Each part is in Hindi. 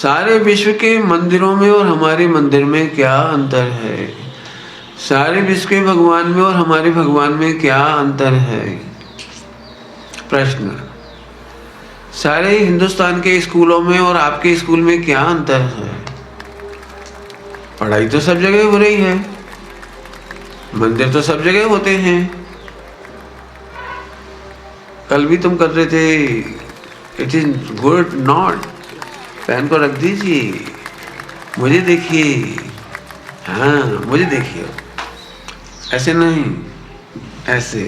सारे विश्व के मंदिरों में और हमारे मंदिर में क्या अंतर है? सारे विश्व के भगवान में और हमारे भगवान में क्या अंतर है? प्रश्न। सारे हिंदुस्तान के स्कूलों में और आपके स्कूल में क्या अंतर है? पढ़ाई तो सब जगह हो रही है, मंदिर तो सब जगह होते हैं। कल भी तुम कर रहे थे, it is good not. Pen को रख दीजिए, मुझे देखिए, हाँ मुझे देखिए, ऐसे नहीं, ऐसे।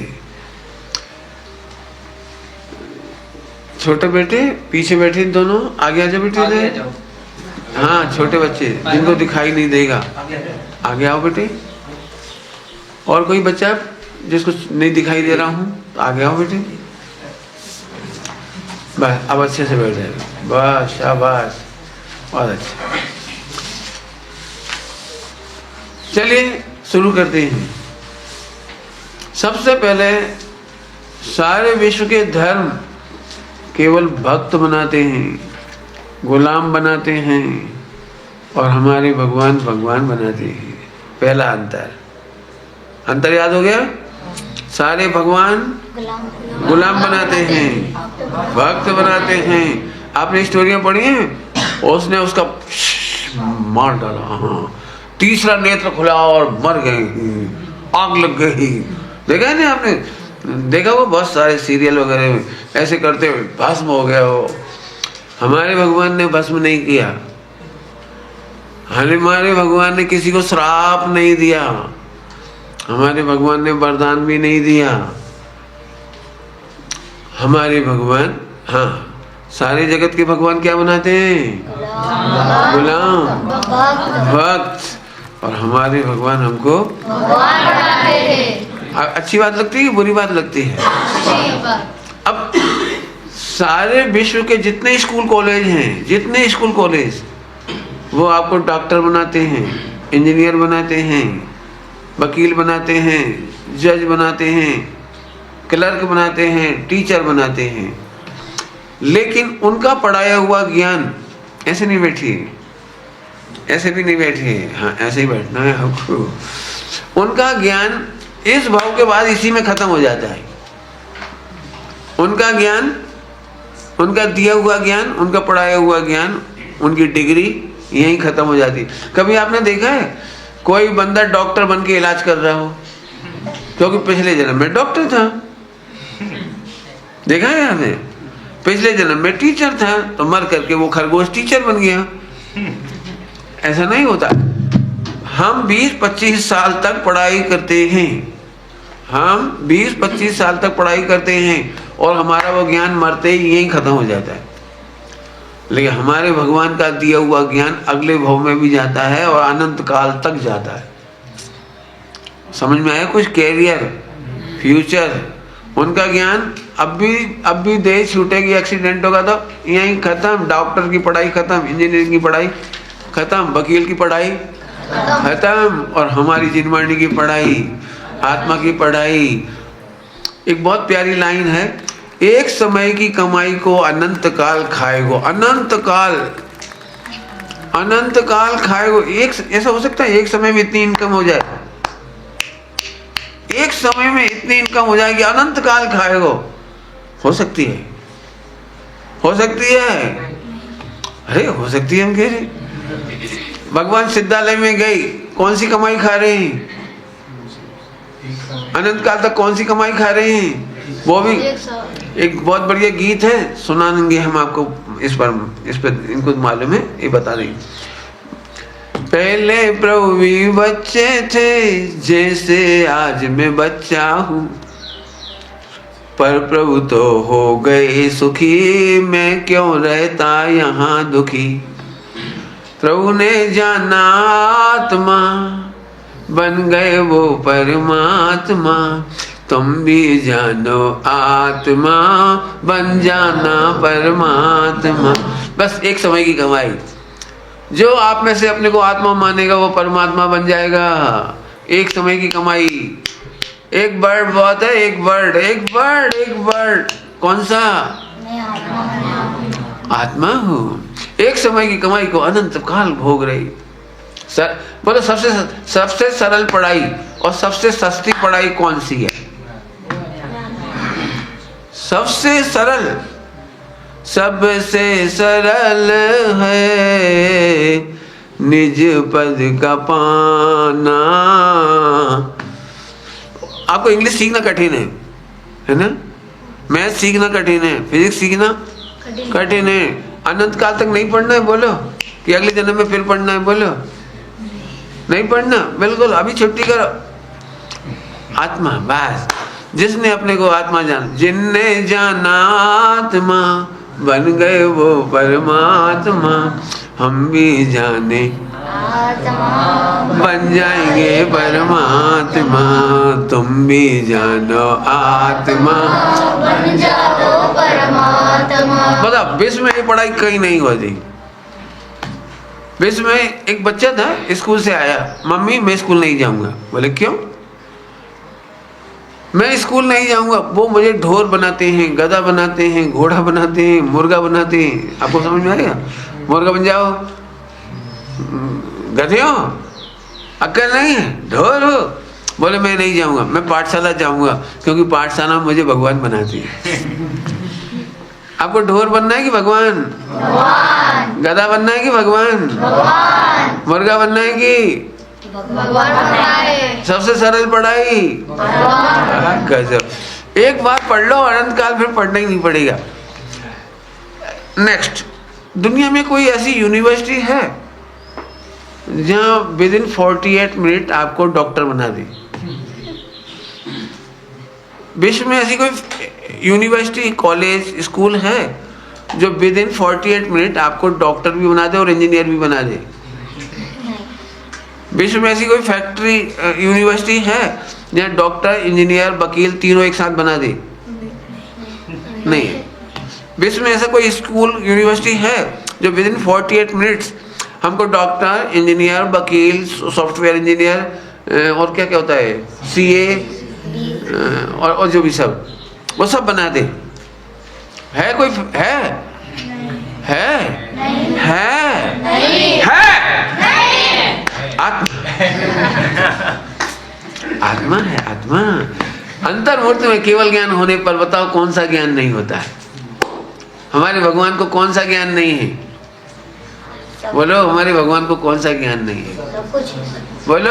छोटे बेटे पीछे बैठे दोनों, आगे आ जाओ बेटे इधर। हाँ छोटे बच्चे जिनको दिखाई नहीं देगा, आगे आओ बेटे। और कोई बच्चा जिसको नहीं दिखाई दे रहा हूँ तो आगे आओ बेटे। बस अब अच्छे से बैठ जाएगा, बस शाबाश, बहुत अच्छा। चलिए शुरू करते हैं। सबसे पहले सारे विश्व के धर्म केवल भक्त बनाते हैं, गुलाम बनाते हैं, और हमारे भगवान भगवान बनाते हैं। पहला अंतर याद हो गया? सारे भगवान गुलाम बनाते हैं, भक्त बनाते हैं। आपने स्टोरियां पढ़ी हैं? उसने उसका मार डाला, हाँ, तीसरा नेत्र खुला और मर गए, आग लग गई। देखा है ना आपने? देखा वो बहुत सारे सीरियल वगैरह में ऐसे करते हुए भस्म हो गया हो। हमारे भगवान ने भस्म नहीं किया, हमारे भगवान ने किसी को श्राप नहीं दिया, हमारे भगवान ने वरदान भी नहीं दिया। हमारे भगवान, हाँ, सारे जगत के भगवान क्या बनाते हैं? गुलाम, भक्त। और हमारे भगवान हमको बनाते हैं। अच्छी बात लगती है, बुरी बात लगती है? अब सारे विश्व के जितने स्कूल कॉलेज हैं, जितने स्कूल कॉलेज, वो आपको डॉक्टर बनाते हैं, इंजीनियर बनाते हैं, वकील बनाते हैं, जज बनाते हैं, क्लर्क बनाते हैं, टीचर बनाते हैं। लेकिन उनका पढ़ाया हुआ ज्ञान, ऐसे नहीं बैठिए, ऐसे भी नहीं बैठिए, हाँ ऐसे ही बैठना है आपको। उनका ज्ञान इस भाव के बाद इसी में खत्म हो जाता है। उनका ज्ञान, उनका दिया हुआ ज्ञान, उनका पढ़ाया हुआ ज्ञान, उनकी डिग्री यहीं खत्म हो जाती है। कभी आपने देखा है कोई बंदा डॉक्टर बन के इलाज कर रहा हो क्योंकि पिछले जन्म में डॉक्टर था? देखा है आपने? पिछले जन्म में टीचर था तो मर करके वो खरगोश टीचर बन गया। ऐसा नहीं होता। हम 20-25 साल तक पढ़ाई करते हैं, हम 20-25 साल तक पढ़ाई करते हैं और हमारा वो ज्ञान मरते ही यहीं खत्म हो जाता है। लेकिन हमारे भगवान का दिया हुआ ज्ञान अगले भव में भी जाता है और अनंत काल तक जाता है। समझ में आया कुछ? कैरियर, फ्यूचर, उनका ज्ञान अब भी देह छूटेगी, एक्सीडेंट होगा तो यहीं खत्म। डॉक्टर की पढ़ाई खत्म, इंजीनियरिंग की पढ़ाई खत्म, वकील की पढ़ाई खत्म, और हमारी जिनवाणी की पढ़ाई, आत्मा की पढ़ाई। एक बहुत प्यारी लाइन है, एक समय की कमाई को अनंत काल खाएगो। अनंत काल खाएगो। एक ऐसा हो सकता है एक समय में इतनी इनकम हो जाए, एक समय में इतनी इनकम हो जाएगी, अनंत काल खाएगो? हो सकती है, हो सकती है, अरे हो सकती है। हम कह रहे भगवान सिद्धालय में गई, कौन सी कमाई खा रहे हैं? अनंत काल तक कौन सी कमाई खा रहे हैं? वो भी एक बहुत बढ़िया गीत है, सुनाएंगे हम आपको। इस पर इनको मालूम है, ये बता देंगे। पहले प्रभु भी बच्चे थे जैसे आज मैं बच्चा हूँ, पर प्रभु तो हो गए सुखी, मैं क्यों रहता यहाँ दुखी। प्रभु ने जाना आत्मा, बन गए वो परमात्मा, तुम भी जानो आत्मा, बन जाना परमात्मा। बस एक समय की कमाई, जो आप में से अपने को आत्मा मानेगा वो परमात्मा बन जाएगा। एक समय की कमाई। एक वर्ड बहुत है, एक वर्ड। कौन सा? आत्मा हूँ। एक समय की कमाई को अनंत काल भोग रही। बोलो सबसे सरल पढ़ाई और सबसे सस्ती पढ़ाई कौन सी है? सबसे सरल है निज पद का पाना। आपको इंग्लिश सीखना कठिन है ना? मैथ सीखना कठिन है, फिजिक्स सीखना कठिन है। अनंत काल तक नहीं पढ़ना है बोलो, कि अगले जन्म में फिर पढ़ना है बोलो? नहीं पढ़ना, बिल्कुल अभी छुट्टी करो। आत्मा, बस जिसने अपने को आत्मा जान, जिनने जाना आत्मा बन गए वो परमात्मा। हम भी जाने आत्मा बन जाएंगे परमात्मा। तुम भी जानो आत्मा बन जाओ परमात्मा। बता, विश्व में ये पढ़ाई कहीं नहीं होती। विश्व में एक बच्चा था, स्कूल से आया, मम्मी मैं स्कूल नहीं जाऊंगा। बोले क्यों? मैं स्कूल नहीं जाऊंगा, वो मुझे ढोर बनाते हैं, गधा बनाते हैं, घोड़ा बनाते हैं, मुर्गा बनाते हैं। आपको समझ में आएगा? मुर्गा बन जाओ, गधे हो, अक्ल नहीं है, ढोर हो। बोले मैं नहीं जाऊंगा, मैं पाठशाला जाऊंगा, क्योंकि पाठशाला मुझे भगवान बनाती है। आपको ढोर बनना है कि भगवान? गधा बनना है कि भगवान? मुर्गा बनना है कि भगवान बनना है? सबसे सरल पढ़ाई गजब। एक बार पढ़ लो, अनंत काल फिर पढ़ना ही नहीं पड़ेगा। नेक्स्ट, दुनिया में कोई ऐसी यूनिवर्सिटी है जहाँ विद इन 48 मिनट आपको डॉक्टर बना दे? विश्व में ऐसी कोई यूनिवर्सिटी, कॉलेज, स्कूल है जो विद इन 48 मिनट आपको डॉक्टर भी बना दे और इंजीनियर भी बना दे? विश्व में ऐसी कोई फैक्ट्री, यूनिवर्सिटी है जहाँ डॉक्टर, इंजीनियर, वकील तीनों एक साथ बना दे? नहीं। विश्व में ऐसा कोई स्कूल, यूनिवर्सिटी है जो विद इन 48 मिनट्स हमको डॉक्टर, इंजीनियर, वकील, सॉफ्टवेयर इंजीनियर और क्या क्या होता है, सीए और जो भी सब, वो सब बना दे? है कोई? है? आत्मा है, आत्मा। अंतर्मूर्ति में केवल ज्ञान होने पर बताओ कौन सा ज्ञान नहीं होता है? हमारे भगवान को कौन सा ज्ञान नहीं है? बोलो, हमारे भगवान को कौन सा ज्ञान नहीं है? बोलो।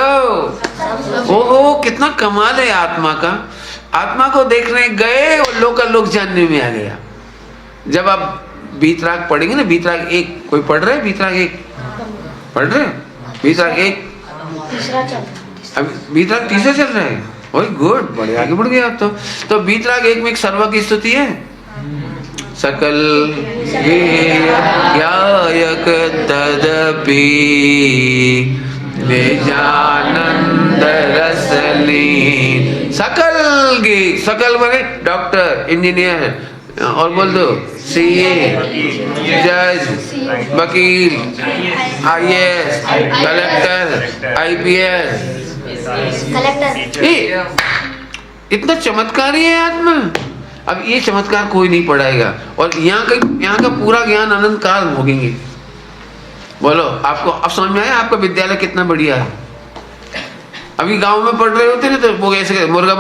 ओहो, कितना कमाल है आत्मा का। आत्मा को देखने गए और लोग का लोग जानने में आ गया। जब आप बीतराग पढ़ेंगे ना, बीतराग 1, कोई पढ़ रहे? बीतराग 1 पढ़ रहे? बीतराग 1 अभी बीतराग तीसरा चल रहा है। ओह गुड, बड़े आगे बढ़ गए आप तो बीतराग 1 में एक सर्वा की स्तुति है। सकल ज्ञायक तदपि निजानंद रसलीन। सकल बने डॉक्टर, इंजीनियर और बोल दो सीए, जज, वकील, आईएएस, कलेक्टर, आईपीएस, इतना चमत्कारी है आत्मा। अब ये चमत्कार कोई नहीं पढ़ाएगा और यहाँ का पूरा ज्ञान अनंत काल भोगेंगे। बोलो, आपको अब समझ में आया आपका विद्यालय कितना बढ़िया है? अभी गांव में पढ़ रहे होते ना तो वो ऐसे मुर्गा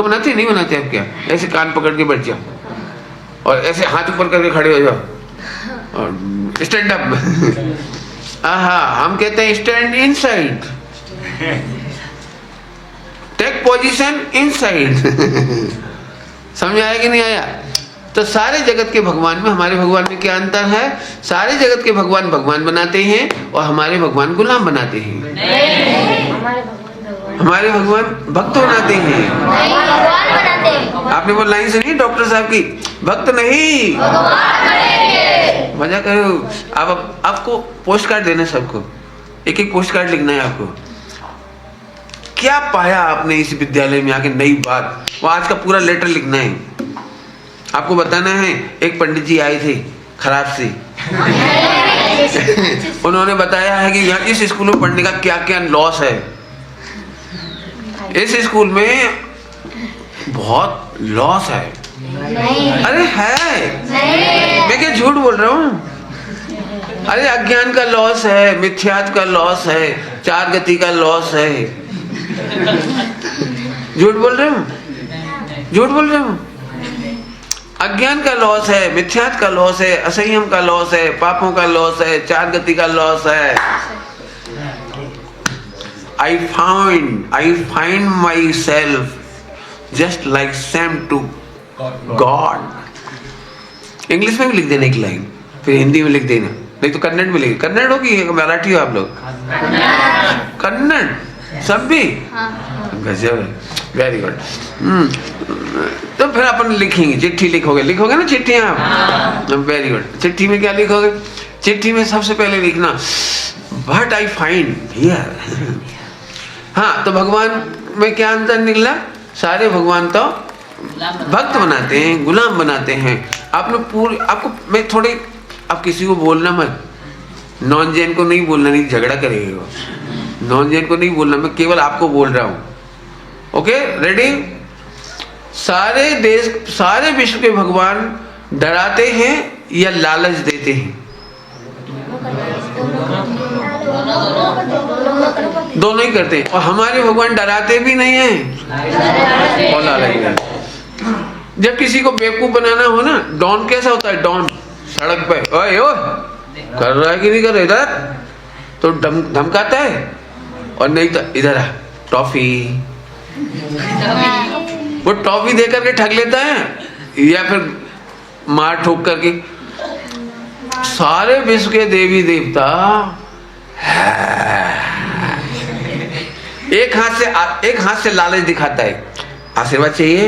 बनाते नहीं बनाते? आप क्या ऐसे कान पकड़ के बैठ जाओ और ऐसे हाथ ऊपर करके खड़े हो जाओ और स्टैंड अप। हम कहते हैं stand inside, take position inside. समझ आया कि नहीं आया? तो सारे जगत के भगवान में हमारे भगवान में क्या अंतर है? सारे जगत के भगवान भगवान बनाते हैं और हमारे भगवान गुलाम बनाते हैं। हमारे भगवान भक्त बनाते हैं। आपने वो लाइन सुनी डॉक्टर साहब की? भक्त नहीं, मजा करो। अब आपको पोस्ट कार्ड देना, सबको एक एक पोस्ट कार्ड लिखना है। आपको क्या पाया आपने इस विद्यालय में आके नई बात, वो आज का पूरा लेटर लिखना है। आपको बताना है। एक पंडित जी आए थे खराब से उन्होंने बताया है कि यहाँ इस स्कूल में पढ़ने का क्या क्या लॉस है। इस स्कूल में बहुत लॉस है। अरे है, मैं क्या झूठ बोल रहा हूँ? अरे अज्ञान का लॉस है, मिथ्यात्व का लॉस है, चार गति का लॉस है। झूठ बोल रहे हो? झूठ बोल रहे हो? अज्ञान का लॉस है, मिथ्यात्व का लॉस है, असंयम का लॉस है, पापों का लॉस है, चार गति का लॉस है। I find myself just like Sam to God। English में भी लिख देना एक लाइन, फिर हिंदी में लिख देना, नहीं तो कन्नड़ में लिख। कन्नड़ होगी, मराठी हो आप लोग? कन्नड़ सब भी? गजब, वेरी गुड। तो फिर अपन लिखेंगे, चिट्ठी लिखोगे ना चिट्ठियां आप? Very good. चिट्ठी में क्या लिखोगे? चिट्ठी में सबसे पहले लिखना व्हाट आई फाइंड हियर। हाँ, तो भगवान में क्या अंतर निकला? सारे भगवान तो भक्त बनाते हैं, गुलाम बनाते हैं। आपने पूरी, आपको मैं थोड़े, आप किसी को बोलना मत, नॉन जैन को नहीं बोलना, नहीं झगड़ा करेगा वो। नॉन जैन को नहीं बोलना, मैं केवल आपको बोल रहा हूँ। Okay, ready? सारे देश, सारे विश्व के भगवान डराते हैं या लालच देते हैं? दोनों ही करते हैं। और हमारे भगवान डराते भी नहीं हैं और लालच देते। जब किसी को बेवकूफ बनाना हो ना, डॉन कैसा होता है? डॉन सड़क पे ओए ओ कर रहा है कि नहीं कर रहा, इधर तो धमकाता है, और नहीं तो इधर आ टॉफी, वो टॉफी दे करके ठग लेता है, या फिर मार ठोक करके। सारे विश्व के देवी देवता एक हाथ से लालच दिखाता है। आशीर्वाद चाहिए,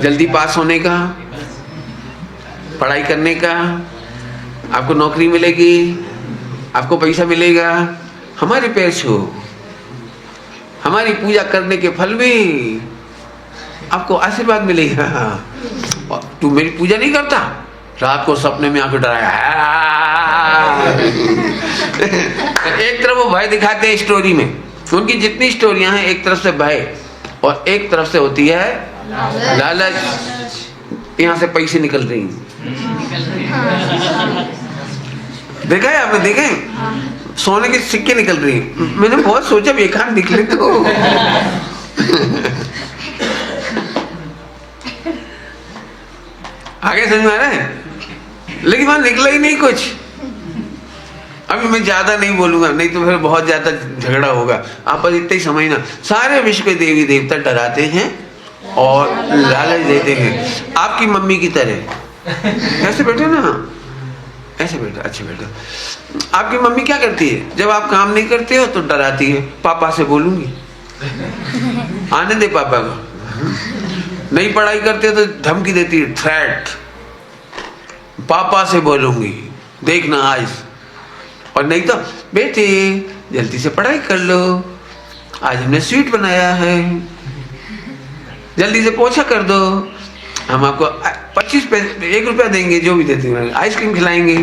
जल्दी पास होने का, पढ़ाई करने का, आपको नौकरी मिलेगी, आपको पैसा मिलेगा, हमारे पैर छू, हमारी पूजा करने के फल भी आपको आशीर्वाद मिलेगा। तू मेरी पूजा नहीं करता, रात को सपने में आके डराया। एक तरफ वो भय दिखाते हैं स्टोरी में, उनकी जितनी स्टोरियां हैं, एक तरफ से भय और एक तरफ से होती है लालच। यहाँ से पैसे निकल रही हैं, देखा है आपने? देखा है सोने के सिक्के निकल रही हैं। मैंने बहुत सोचा एक हाथ निकले तो आगे समझ में आ रहा है, लेकिन वहां निकला ही नहीं कुछ। अभी मैं ज्यादा नहीं बोलूंगा, नहीं तो फिर बहुत ज्यादा झगड़ा होगा। आप बस इतना ही समझना, सारे विश्व के देवी देवता डराते हैं और लालच देते हैं। आपकी मम्मी की तरह ऐसे बैठो ना, ऐसे बैठो, अच्छे बैठो। आपकी मम्मी क्या करती है? जब आप काम नहीं करते हो तो डराती है, पापा से बोलूंगी, आने दे पापा को। नहीं पढ़ाई करते तो धमकी देती है, थ्रेट, पापा से बोलूंगी, देखना आज। और नहीं तो बेटे जल्दी से पढ़ाई कर लो, आज हमने स्वीट बनाया है, जल्दी से पोछा कर दो, हम आपको 25 पैसे 1 रुपया देंगे, जो भी देते हैं, आइसक्रीम खिलाएंगे।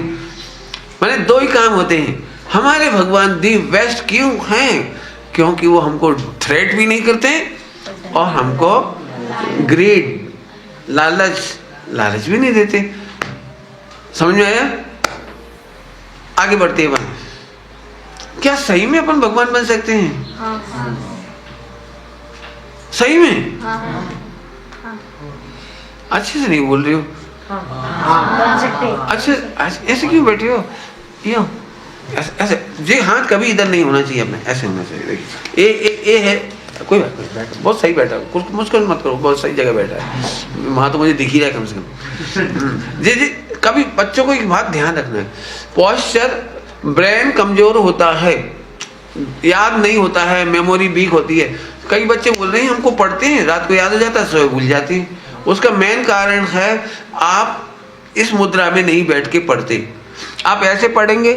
मैंने दो ही काम होते हैं। हमारे भगवान दी बेस्ट क्यों हैं? क्योंकि वो हमको थ्रेट भी नहीं करते और हमको ग्रीड, लालच भी नहीं देते। समझ में आया? आगे बढ़ते हैं अपन। क्या सही में अपन भगवान बन सकते हैं? हाँ। सही में? हाँ। अच्छे से नहीं बोल रहे हो। बन सकते हैं। अच्छा, ऐसे क्यों बैठे हो? यो ऐसे जी, हाथ कभी इधर नहीं होना चाहिए, अपने ऐसे होना चाहिए। ये है, कोई बात नहीं, बैठो, बहुत सही बैठा, कुछ मुश्किल मत करो, बहुत सही जगह बैठा है। वहां तो मुझे दिख ही रहा है कम से कम। जी, कभी बच्चों को एक बात ध्यान रखना है, पोस्चर, ब्रेन कमजोर होता है, याद नहीं होता है, मेमोरी वीक होती है। कई बच्चे बोल रहे हैं हमको पढ़ते हैं, रात को याद हो जाता है, सुबह भूल जाते हैं। उसका मेन कारण है आप इस मुद्रा में नहीं बैठ के पढ़ते। आप ऐसे पढ़ेंगे,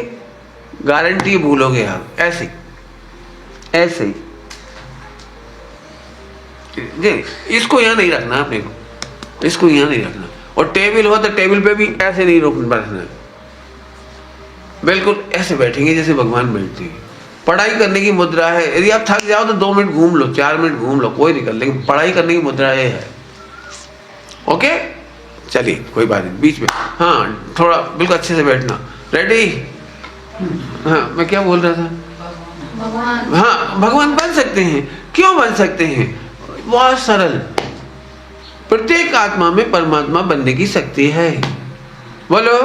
गारंटी भूलोगे आप, ऐसे ऐसे जी। इसको यहाँ नहीं रखना अपने को, इसको यहाँ नहीं रखना। और टेबल हो तो टेबल पे भी ऐसे नहीं रखना, बिल्कुल ऐसे बैठेंगे जैसे भगवान बैठते हैं। पढ़ाई करने की मुद्रा है। यदि आप थक जाओ तो 2 मिनट घूम लो, 4 मिनट घूम लो, कोई दिक्कत, लेकिन पढ़ाई करने की मुद्रा ये है। ओके, चलिए कोई बात नहीं, बीच में हाँ थोड़ा बिल्कुल अच्छे से बैठना। रेडी? हाँ, मैं क्या बोल रहा था? भगवान। हाँ, भगवान बन सकते हैं। क्यों बन सकते हैं? बहुत सरल। प्रत्येक आत्मा में परमात्मा बनने की शक्ति है। बोलो।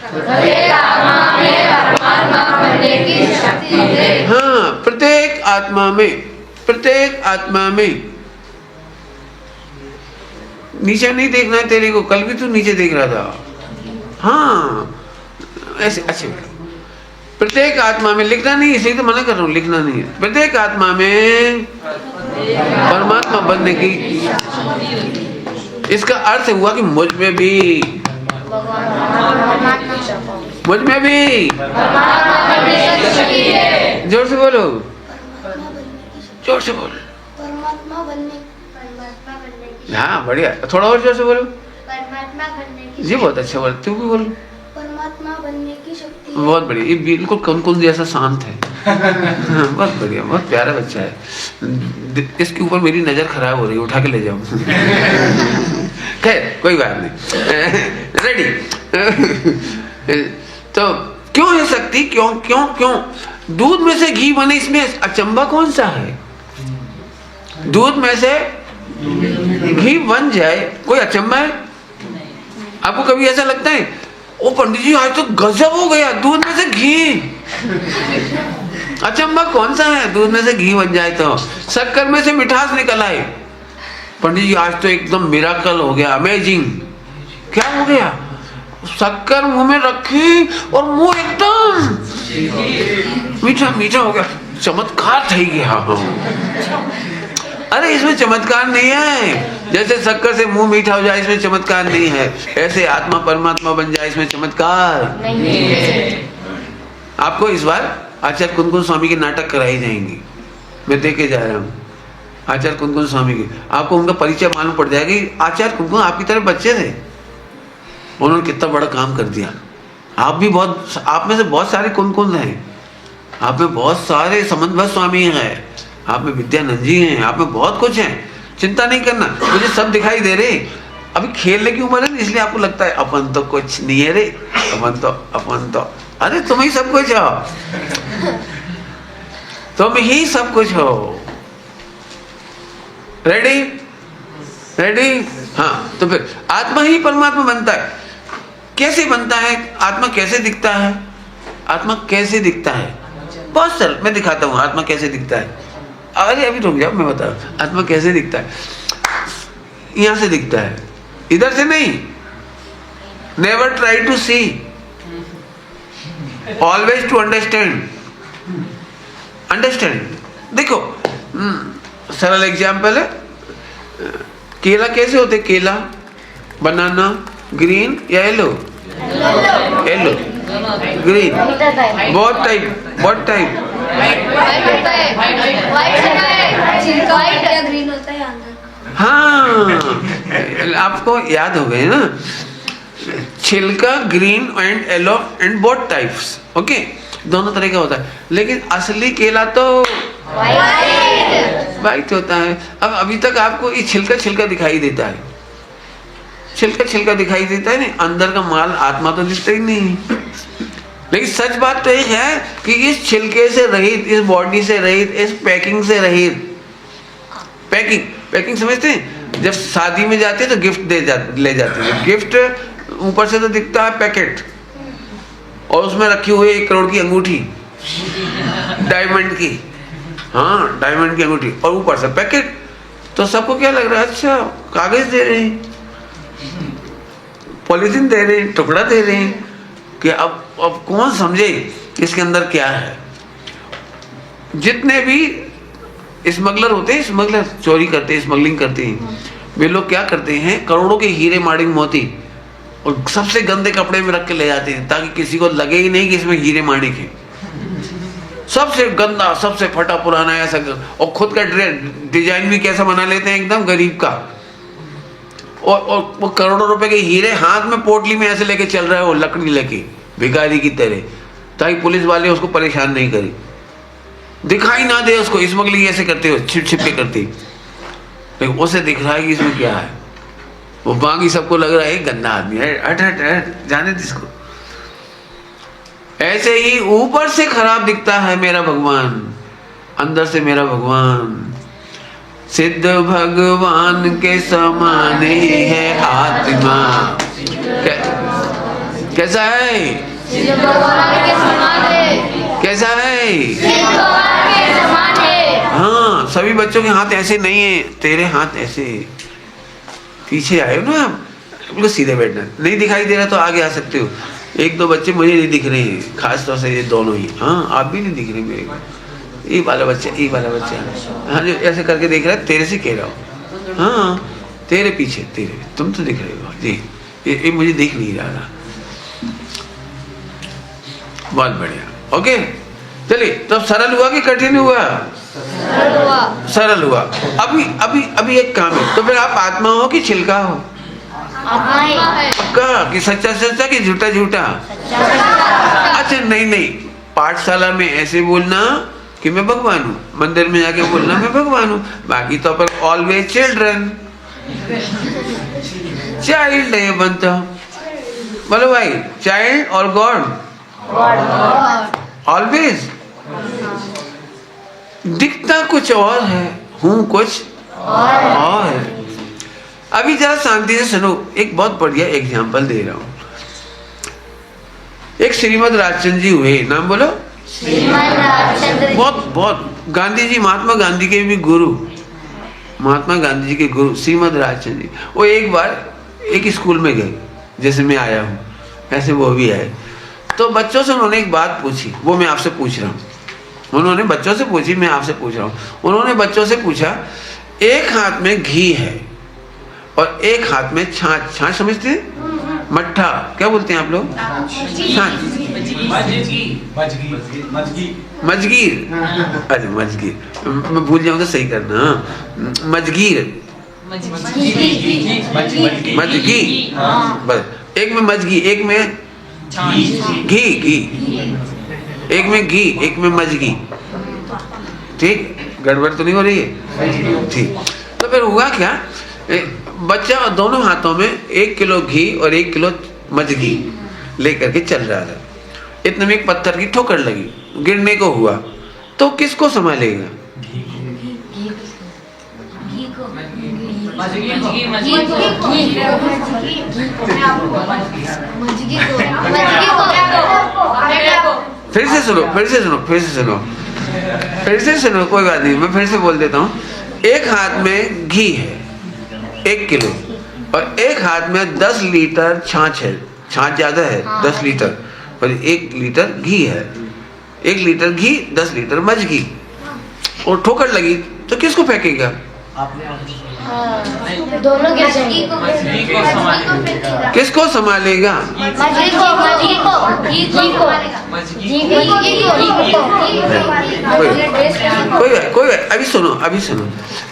प्रत्येक आत्मा में परमात्मा बनने की शक्ति है। हाँ, प्रत्येक आत्मा में। नीचे नहीं देखना है तेरे को, कल भी तू नीचे देख रहा था। हाँ, ऐसे अच्छे। प्रत्येक आत्मा में, लिखना नहीं, इसलिए तो मना कर रहा हूँ, लिखना नहीं है। प्रत्येक आत्मा में परमात्मा बनने की, इसका अर्थ हुआ कि मुझ में भी, मुझ में भी। जोर से बोलो, जोर से बोलो। परमात्मा बनने की, हाँ, बढ़िया। थोड़ा और जोर से बोलो। परमात्मा बनने की, जी बहुत अच्छा बोल, तू भी बोल। परमात्मा बनने की शक्ति। बहुत बढ़िया। ये बिल्कुल कुनकुन जैसा शांत है। हाँ, बहुत बढ़िया, बहुत प्यारा बच्चा है। इसके ऊपर मेरी नजर खराब हो रही है, उठा के ले जाऊं। खैर कोई बात नहीं। रेडी? तो क्यों है शक्ति? क्यों क्यों क्यों? दूध में से घी बने, इसमें अचंबा कौन सा है? दूध में से घी बन जाए, कोई अचंबा है? आपको कभी ऐसा लगता है ओ पंडित जी आज तो गजब हो गया, दूध में से घी? अचंबा कौन सा है? दूध में से घी बन जाए तो। शक्कर में से मिठास निकल आए, पंडित जी आज तो एकदम मिराकल हो गया, अमेजिंग। क्या हो गया? शक्कर मुंह में रखी और मुंह एकदम मीठा मीठा हो गया, चमत्कार थी गया। अरे इसमें चमत्कार नहीं है। जैसे शक्कर से मुंह मीठा हो जाए, इसमें चमत्कार नहीं है। ऐसे आत्मा परमात्मा बन जाए, इसमें चमत्कार नहीं है। आपको इस बार आचार्य कुनकुन स्वामी के नाटक कराई जाएंगी, मैं देखे जा रहा हूँ। आचार्य कुनकुन स्वामी के, आपको उनका परिचय मालूम पड़ जाएगा कि आचार्य कुनकुन आपकी तरह बच्चे थे, उन्होंने कितना बड़ा काम कर दिया। आप भी बहुत, आप में से बहुत सारे कुनकुन हैं, आप में बहुत सारे समन्वय स्वामी हैं, आप में विद्यानंद जी हैं, आप में बहुत कुछ है। चिंता नहीं करना, मुझे सब दिखाई दे रहे। अभी खेलने की उम्र है, इसलिए आपको लगता है अपन तो कुछ नहीं है रे, अपन तो अरे तुम ही सब कुछ हो, तुम ही सब कुछ हो। रेडी? रेडी? हाँ, तो फिर आत्मा ही परमात्मा बनता है। कैसे बनता है? आत्मा कैसे दिखता है? आत्मा कैसे दिखता है? बहुत सरल, मैं दिखाता हूँ आत्मा कैसे दिखता है। अरे अभी रुक जाओ, मैं बता रहा हूँ आत्मा कैसे दिखता है। यहां से दिखता है, इधर से नहीं। Never try to see, always to understand. Understand. देखो सरल एग्जाम्पल है, केला कैसे होते? केला, बनाना, ग्रीन या येलो? येलो, ग्रीन, बहुत टाइप, बहुत टाइप। ग्रीन होता है अंदर। हाँ, आपको याद हो गए ना, छिलका green and yellow and both types. Okay, दोनों तरह का होता है, लेकिन असली केला तो वाइट होता है। अब अभी तक आपको ये छिलका छिलका दिखाई देता है, छिलका छिलका दिखाई देता है, नहीं अंदर का माल, आत्मा तो दिखता ही नहीं। लेकिन सच बात तो एक है कि इस छिलके से रहित, इस बॉडी से रहित, इस पैकिंग से रहित, पैकिंग समझते हैं? जब शादी में जाते हैं तो गिफ्ट ले जाते हैं। गिफ्ट ऊपर से तो दिखता है पैकेट, और उसमें रखी हुई 1 करोड़ की अंगूठी, डायमंड की। हाँ, डायमंड की अंगूठी, और ऊपर से पैकेट। तो सबको क्या लग रहा है? अच्छा, कागज दे रहे हैं, पॉलिथीन दे रहे हैं, टुकड़ा दे रहे हैं, कि अब कौन समझे इसके अंदर क्या है। जितने भी स्मगलर होते हैं, स्मगलर चोरी करते हैं, स्मगलिंग करते हैं, वे लोग क्या करते हैं? करोड़ों के हीरे, माणिक, मोती और सबसे गंदे कपड़े में रख के ले जाते हैं, ताकि किसी को लगे ही नहीं कि इसमें हीरे माणिक है। सबसे गंदा, सबसे फटा पुराना ऐसा, और खुद का डिजाइन भी कैसा बना लेते हैं, एकदम गरीब का। और वो करोड़ों रुपए के हीरे हाथ में पोटली में ऐसे लेके चल रहा है, वो लकड़ी लेके भिखारी की तरह, ताकि पुलिस वाले उसको परेशान नहीं करे, दिखाई ना दे उसको। स्मगलिंग ऐसे करते हो, छिप छिप के करते, लेकिन उसे दिख रहा है कि इसमें क्या है। वो बाकी सबको लग रहा है गंदा आदमी है, हट हट हट, जाने जिसको। ऐसे ही ऊपर से खराब दिखता है मेरा भगवान, अंदर से मेरा भगवान सिद्ध भगवान के समान ही है आत्मा। कैसा है? सिद्ध भगवान के समान है। कैसा है? सिद्ध भगवान के समान है। हाँ, सभी बच्चों के हाथ ऐसे नहीं है, तेरे हाथ ऐसे पीछे आए हो ना आप, बिल्कुल सीधे बैठना। नहीं दिखाई दे रहा तो आगे आ सकते हो। एक दो बच्चे मुझे नहीं दिख रहे हैं, खास तौर से ये दोनों ही। हाँ, आप भी नहीं दिख रहे मेरे को। ये वाला बच्चा, ये वाला बच्चा, हाँ, जो ऐसे करके देख रहा है, तेरे से कह रहा हूँ। हाँ, तेरे पीछे, तेरे, तुम तो दिख रहे हो जी, ये मुझे दिख नहीं रहा। बहुत बढ़िया, ओके। चलिए, तब सरल हुआ कि कठिन हुआ? सरल हुआ। सरल हुआ। अभी अभी अभी एक काम है, तो फिर आप आत्मा हो कि छिलका हो? आत्मा है। पक्का कि सच्चा सच्चा कि झूठा झूठा? अच्छा, नहीं नहीं, पाठशाला में ऐसे बोलना कि मैं भगवान हूँ, मंदिर में जाके बोलना मैं भगवान हूँ, बाकी तो पर ऑलवेज चिल्ड्रन, चाइल्ड है बनता। बोलो भाई, चाइल्ड और गॉड ऑलवेज। दिखता कुछ और है, हूँ कुछ और है। अभी जरा शांति से सुनो, एक बहुत बढ़िया एग्जाम्पल दे रहा हूँ। एक श्रीमद राजचंद्र जी हुए, नाम बोलो। श्रीमद राजचंद्र। बहुत बहुत गांधी जी, महात्मा गांधी के भी गुरु, महात्मा गांधी जी के गुरु श्रीमद राजचंद्र जी। वो एक बार एक स्कूल में गए, जैसे मैं आया हूँ ऐसे वो भी आए। तो बच्चों से उन्होंने एक बात पूछी, वो मैं आपसे पूछ रहा हूँ। उन्होंने बच्चों से पूछी, मैं आपसे पूछ रहा हूँ। उन्होंने बच्चों से पूछा, एक हाथ में घी है और एक हाथ में छाछ। छाछ समझते हैं? मट्ठा क्या बोलते हैं आप लोग? छाछ, मजगीर। अरे मजगीर, मैं भूल जाऊँ तो सही करना। मजगीर, मजगी, बस। एक में मजगी, एक में घी, घी, एक में घी, एक में मजगी। ठीक, गड़बड़ तो नहीं हो रही है? ठीक। तो फिर हुआ क्या, बच्चा दोनों हाथों में 1 किलो घी और 1 किलो मजगी लेकर के चल रहा था। इतने में एक पत्थर की ठोकर लगी, गिरने को हुआ, तो किसको संभालेगा? फिर से सुनो, फिर से सुनो, फिर से सुनो, फिर से सुनो, कोई बात नहीं, मैं फिर से बोल देता हूँ। एक हाथ में घी है 1 किलो और एक हाथ में 10 लीटर छाछ है। छाछ ज्यादा है, 10 लीटर, पर 1 लीटर घी है। 1 लीटर घी, 10 लीटर मजगी, और ठोकर लगी तो किसको फेंकेगा? दोनों के किसको संभालेगा? कोई अभी सुनो, अभी सुनो।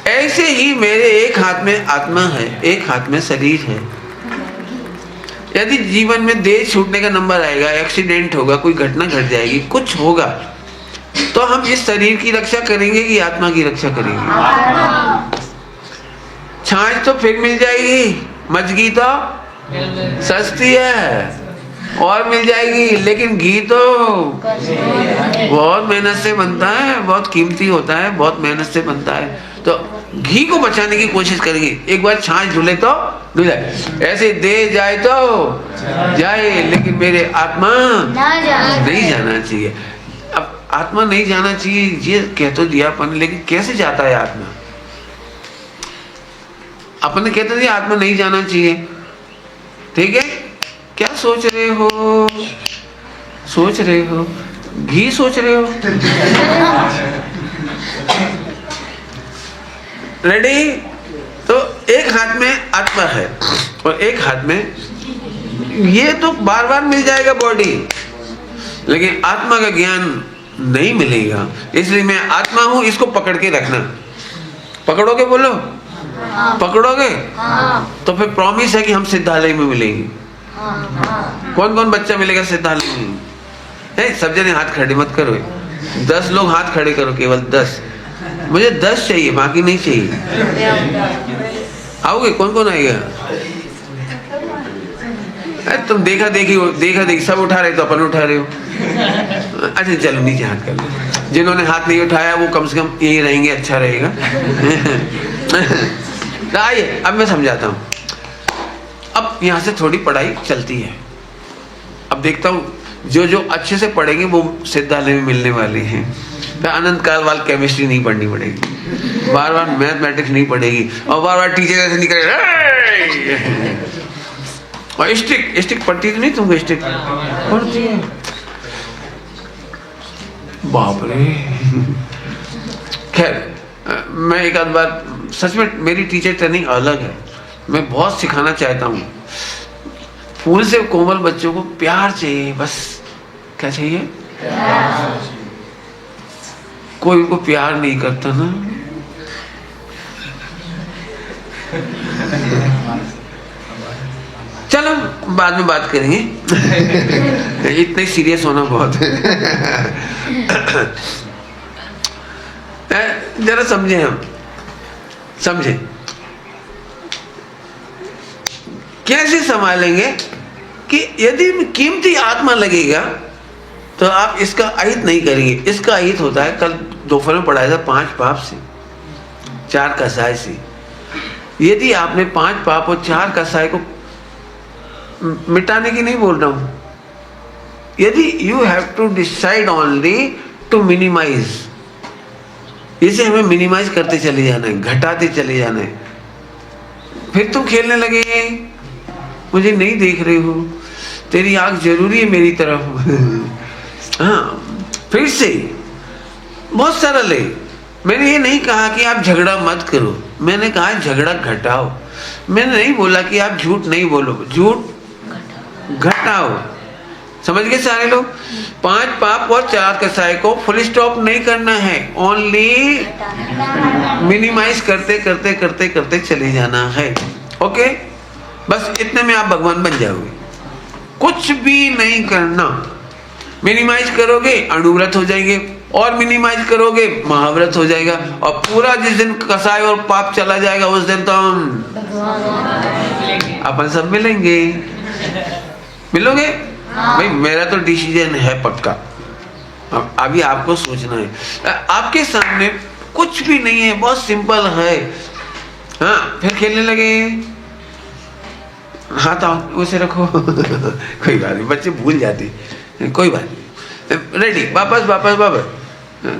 ऐसे ही मेरे एक हाथ में आत्मा है, एक हाथ में शरीर है। यदि जीवन में देह छूटने का नंबर आएगा, एक्सीडेंट होगा, कोई घटना घट जाएगी, कुछ होगा, तो हम इस शरीर की रक्षा करेंगे कि आत्मा की रक्षा करेंगे? छाछ तो फिर मिल जाएगी, मजगी तो सस्ती है और मिल जाएगी, लेकिन घी तो बहुत मेहनत से बनता है, बहुत कीमती होता है, बहुत मेहनत से बनता है। तो घी को बचाने की कोशिश करेंगे। एक बार छाछ धुले तो धुले, ऐसे दे जाए तो जाए, लेकिन मेरे आत्मा नहीं जाना चाहिए। अब आत्मा नहीं जाना चाहिए, ये कह तो दिया अपन, लेकिन कैसे जाता है आत्मा? अपन कहते थे आत्मा नहीं जाना चाहिए, ठीक है? क्या सोच रहे हो? सोच रहे हो घी सोच रहे हो? रेडी? तो एक हाथ में आत्मा है और एक हाथ में, ये तो बार बार मिल जाएगा बॉडी, लेकिन आत्मा का ज्ञान नहीं मिलेगा। इसलिए मैं आत्मा हूं, इसको पकड़ के रखना। पकड़ोगे? बोलो पकड़ोगे? तो फिर प्रॉमिस है कि हम सिद्धालय में मिलेंगे। कौन कौन बच्चा मिलेगा सिद्धालय में? सब जने हाथ खड़े मत करो, 10 लोग हाथ खड़े करो, केवल 10। मुझे 10 चाहिए, बाकी नहीं चाहिए। आओगे? कौन कौन आएगा? तुम देखा देखी सब उठा रहे तो अपन उठा रहे हो। अच्छा चलो नीचे हाथ कर लो। जिन्होंने हाथ नहीं उठाया वो कम से कम यही रहेंगे, अच्छा रहेगा। तो आइए अब मैं समझाता हूँ। अब यहाँ से थोड़ी पढ़ाई चलती है। अब देखता हूँ जो अच्छे से पढ़ेंगे वो सिद्धालय में मिलने वाले हैं। तो अनंत काल वाल केमिस्ट्री नहीं पढ़नी पड़ेगी, बार बार मैथमेटिक्स नहीं पड़ेगी, और बार बार टीचर ऐसे निकले। और स्टिक पढ़ती तो नहीं तुमको? स्टिक पढ़ती है, बाप रे। खैर मैं एक आध बार, सच में मेरी टीचर ट्रेनिंग अलग है। मैं बहुत सिखाना चाहता हूँ। फूल से कोमल बच्चों को प्यार चाहिए, बस। क्या चाहिए? प्यार। कोई उनको प्यार नहीं करता ना। चलो बाद में बात करेंगे। इतने सीरियस होना बहुत है। जरा समझे, हम समझे कैसे संभालेंगे कि यदि कीमती आत्मा लगेगा तो आप इसका अहित नहीं करेंगे। इसका अहित होता है, कल दोपहर में पढ़ाया था, 5 पाप से 4 कसाय से। यदि आपने 5 पाप और 4 कसाय को मिटाने की नहीं बोल रहा हूं, यदि you have to decide only to minimize, इसे हमें मिनिमाइज करते चले जाना है, घटाते चले जाना है। फिर तुम खेलने लगे, मुझे नहीं देख रही हो, तेरी आंख जरूरी है मेरी तरफ। हाँ, फिर से बहुत सरल है। मैंने ये नहीं कहा कि आप झगड़ा मत करो, मैंने कहा झगड़ा घटाओ। मैंने नहीं बोला कि आप झूठ नहीं बोलो, झूठ घटाओ। समझ गए सारे लोग? 5 पाप और 4 कसाय को फुल स्टॉप नहीं करना है, ओनली मिनिमाइज करते करते करते करते चले जाना है। ओके, बस इतने में आप भगवान बन जाओगे। कुछ भी नहीं करना। मिनिमाइज करोगे अणुव्रत हो जाएंगे, और मिनिमाइज करोगे महाव्रत हो जाएगा, और पूरा जिस दिन कसाय और पाप चला जाएगा उस दिन तो हम अपन सब मिलेंगे। मिलोगे? भाई मेरा तो डिसीजन है पक्का। अब अभी आपको सोचना है। आपके सामने कुछ भी नहीं है, बहुत सिंपल है। हाँ, फिर खेलने लगे, हाथ उसे रखो। कोई बात नहीं, बच्चे भूल जाते, कोई बात नहीं। रेडी, वापस वापस वापस,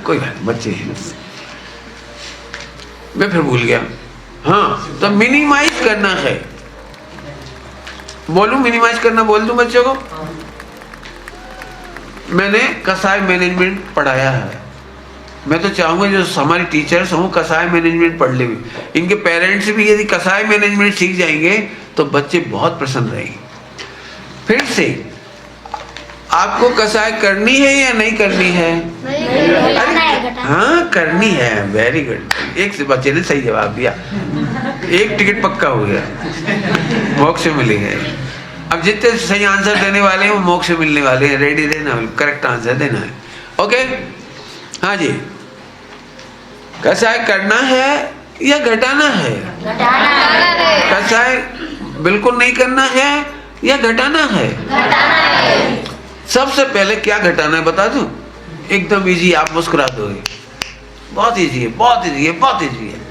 कोई बात नहीं, बच्चे हैं। मैं फिर भूल गया। हाँ, तो मिनिमाइज करना है। बोलूं मिनिमाइज करना, बोल दूं बच्चों को? मैंने कसाय मैनेजमेंट पढ़ाया है। मैं तो चाहूंगा जो हमारे टीचर्स हों कसाय मैनेजमेंट पढ़ ले भी, इनके पेरेंट्स भी यदि कसाय मैनेजमेंट सीख जाएंगे तो बच्चे बहुत प्रसन्न रहेंगे। फिर से आपको कसाय करनी है या नहीं करनी है? हाँ करनी है। वेरी गुड, एक से बच्चे ने सही जवाब दिया। एक टिकट पक्का हो गया, मोक्ष मिलेगा। अब जितने सही आंसर देने वाले हैं वो मोक्ष मिलने वाले हैं। रेडी रहना, करेक्ट आंसर देना है। ओके, हाँ जी। कसाय करना है या घटाना है? घटाना है। कसाय बिल्कुल नहीं करना है या घटाना है? घटाना है। सबसे पहले क्या घटाना है बता दूं? एकदम इजी, आप मुस्कुरा दोगे। बहुत इजी है, बहुत इजी है, बहुत इजी है।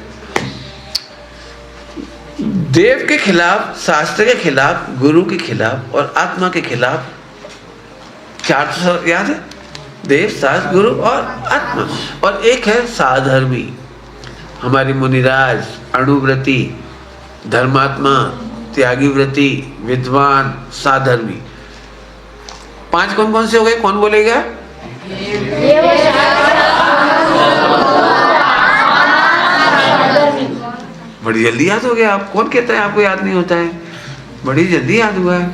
देव के खिलाफ, शास्त्र के खिलाफ, गुरु के खिलाफ और आत्मा के खिलाफ 4 तो याद है? देव, शास्त्र, गुरु और आत्मा। और एक है साधर्मी, हमारे मुनिराज, अणुव्रती, धर्मात्मा, त्यागी व्रती, विद्वान, साधर्मी। 5 कौन कौन से हो गए? कौन बोलेगा? बड़ी जल्दी याद हो गया। आप कौन कहता है आपको याद नहीं होता है? बड़ी जल्दी याद हुआ है।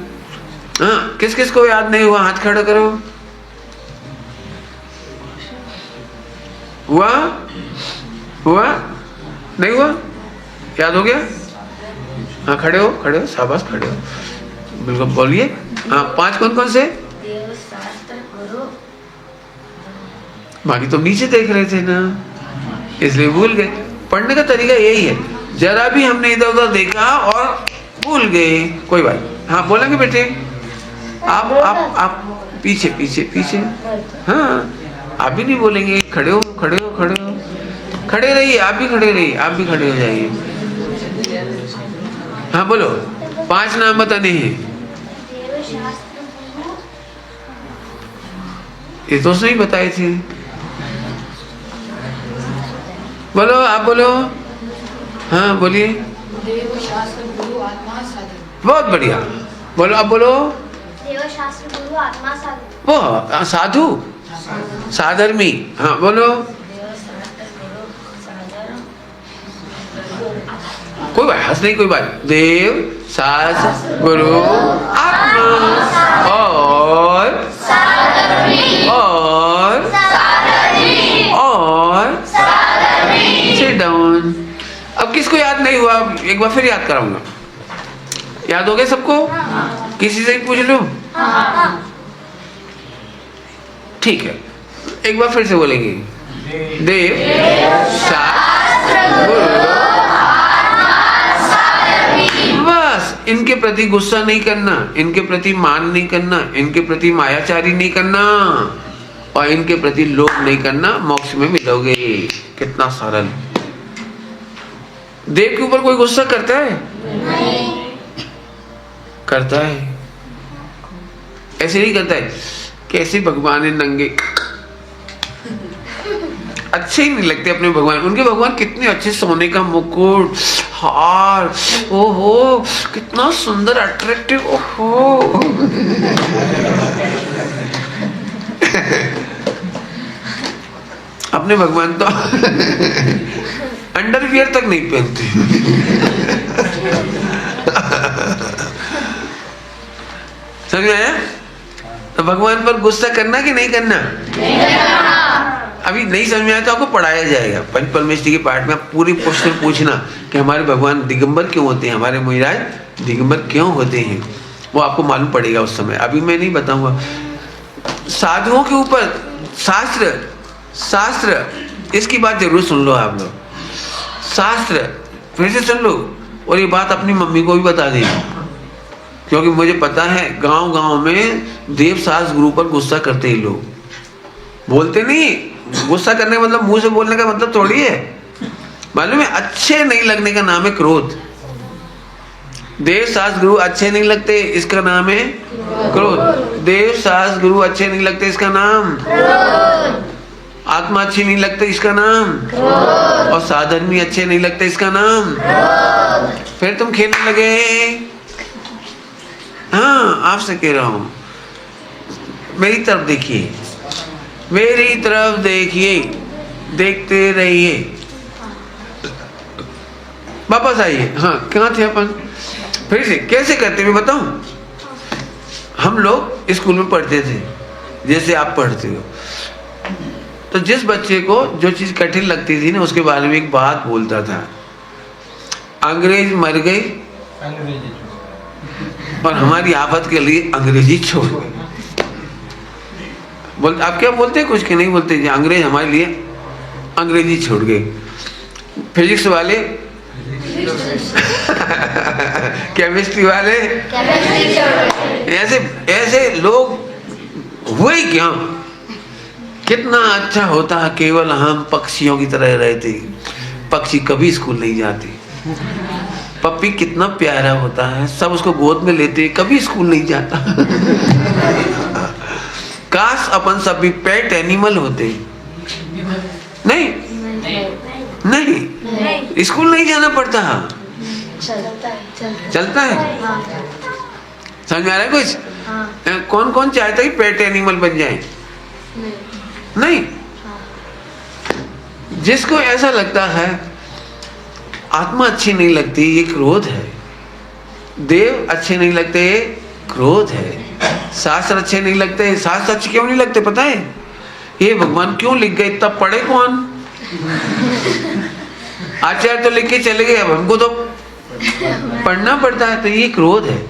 हाँ, किस किस को याद नहीं हुआ? हाथ खड़ा करो। हुआ? हुआ? नहीं हुआ? याद हो गया? हाँ, खड़े हो, खड़े हो, शाबाश, खड़े हो, बिल्कुल बोलिए। हाँ, 5 कौन कौन से? देव, शास्त्र, गुरु। बाकी तुम नीचे देख रहे थे ना, इसलिए भूल गए। पढ़ने का तरीका यही है, जरा भी हमने इधर उधर देखा और भूल गए, कोई बात। हाँ बोलेंगे बेटे? आप पीछे पीछे पीछे। हाँ, आप भी नहीं बोलेंगे, खड़े हो खड़े हो खड़े हो, खड़े रहिए, आप भी खड़े रहिए, आप भी खड़े हो जाइए। हाँ बोलो, 5 नाम बताने हैं। ये तो उसने ही बताए थे। बोलो, आप बोलो। हाँ बोलिए। देव, शास्त्र, गुरु, आत्मा, साधन। बहुत बढ़िया, बोलो, आप बोलो। देव, शास्त्र, गुरु, आत्मा, साधन। वो साधु, साधर्मी। हाँ बोलो। कोई बात, हंस नहीं, कोई बात। देव, शास्त्र, गुरु, आत्मा और सिट डाउन। अब किसको याद नहीं हुआ, एक बार फिर याद कराऊंगा। याद हो गया सबको? किसी से पूछ लूं? ठीक है, एक बार फिर से बोलेंगे। देव, शास्त्र, गुरु, बस इनके प्रति गुस्सा नहीं करना, इनके प्रति मान नहीं करना, इनके प्रति मायाचारी नहीं करना और इनके प्रति लोभ नहीं करना, मोक्ष में मिलोगे। कितना सरल। देव के ऊपर कोई गुस्सा करता है? नहीं करता है। ऐसे नहीं करता है, कैसे भगवान है नंगे, अच्छे ही नहीं लगते अपने भगवान। उनके भगवान कितने अच्छे, सोने का मुकुट, हार, ओहो कितना सुंदर, अट्रैक्टिव, ओहो। अपने भगवान तो अंडरवियर तक नहीं पहनते। समझ में आया? तो भगवान पर गुस्सा करना कि नहीं करना? नहीं करना। अभी नहीं समझ में आया तो आपको पढ़ाया जाएगा पंच परमेष्ठी के पाठ में। आप पूरी क्वेश्चन पूछना कि हमारे भगवान दिगंबर क्यों होते हैं, हमारे मुनिराज दिगंबर क्यों होते हैं, वो आपको मालूम पड़ेगा उस समय। अभी मैं नहीं बताऊंगा। साधुओं के ऊपर शास्त्र, इसकी बात जरूर सुन लो आप लोग। शास्त्र फिर से सुन लो, और ये बात अपनी मम्मी को भी बता दें, क्योंकि मुझे पता है गांव-गांव में देव, शास्त्र, गुरु पर गुस्सा करते हैं लोग। बोलते नहीं, गुस्सा करने का मतलब मुंह से बोलने का मतलब थोड़ी है, मालूम है? अच्छे नहीं लगने का नाम है क्रोध। देव, शास्त्र, गुरु अच्छे नहीं लगते, इसका नाम है क्रोध। देव, शास्त्र, गुरु अच्छे नहीं लगते, इसका नाम क्रोध। आत्मा अच्छी नहीं लगते, इसका नाम क्रोध। और साधन भी अच्छे नहीं लगते, इसका नाम क्रोध। फिर तुम खेलने लगे। हाँ, आपसे कह रहा हूं, मेरी तरफ देखिए, मेरी तरफ देखिए, देखते रहिए। वापस आइए। हाँ, कहाँ थे अपन? फिर से कैसे करते मैं बताऊं? हम लोग स्कूल में पढ़ते थे, जैसे आप पढ़ते हो, तो जिस बच्चे को जो चीज कठिन लगती थी ना, उसके बारे में एक बात बोलता था, अंग्रेज मर गए और हमारी आफत के लिए अंग्रेजी छोड़ गए। बोल, आप क्या बोलते हैं? कुछ के नहीं बोलते, अंग्रेज हमारे लिए अंग्रेजी छोड़ गए। फिजिक्स वाले केमिस्ट्री वाले ऐसे लोग हुए क्या? कितना अच्छा होता, केवल हम पक्षियों की तरह रहते। पक्षी कभी स्कूल नहीं जाते। पप्पी कितना प्यारा होता है, सब उसको गोद में लेते, कभी स्कूल नहीं जाता। काश अपन सब भी पेट एनिमल होते। नहीं नहीं, स्कूल नहीं जाना पड़ता, चलता है। समझ में आ रहा है कुछ? कौन कौन चाहता है पेट एनिमल बन जाए? नहीं। जिसको ऐसा लगता है आत्मा अच्छी नहीं लगती, ये क्रोध है। देव अच्छे नहीं लगते, क्रोध है। शास्त्र अच्छे नहीं लगते, शास्त्र अच्छे क्यों नहीं लगते पता है? ये भगवान क्यों लिख गए, इतना पढ़े कौन? आचार्य तो लिख के चले गए, अब हमको तो पढ़ना पड़ता है, तो ये क्रोध है।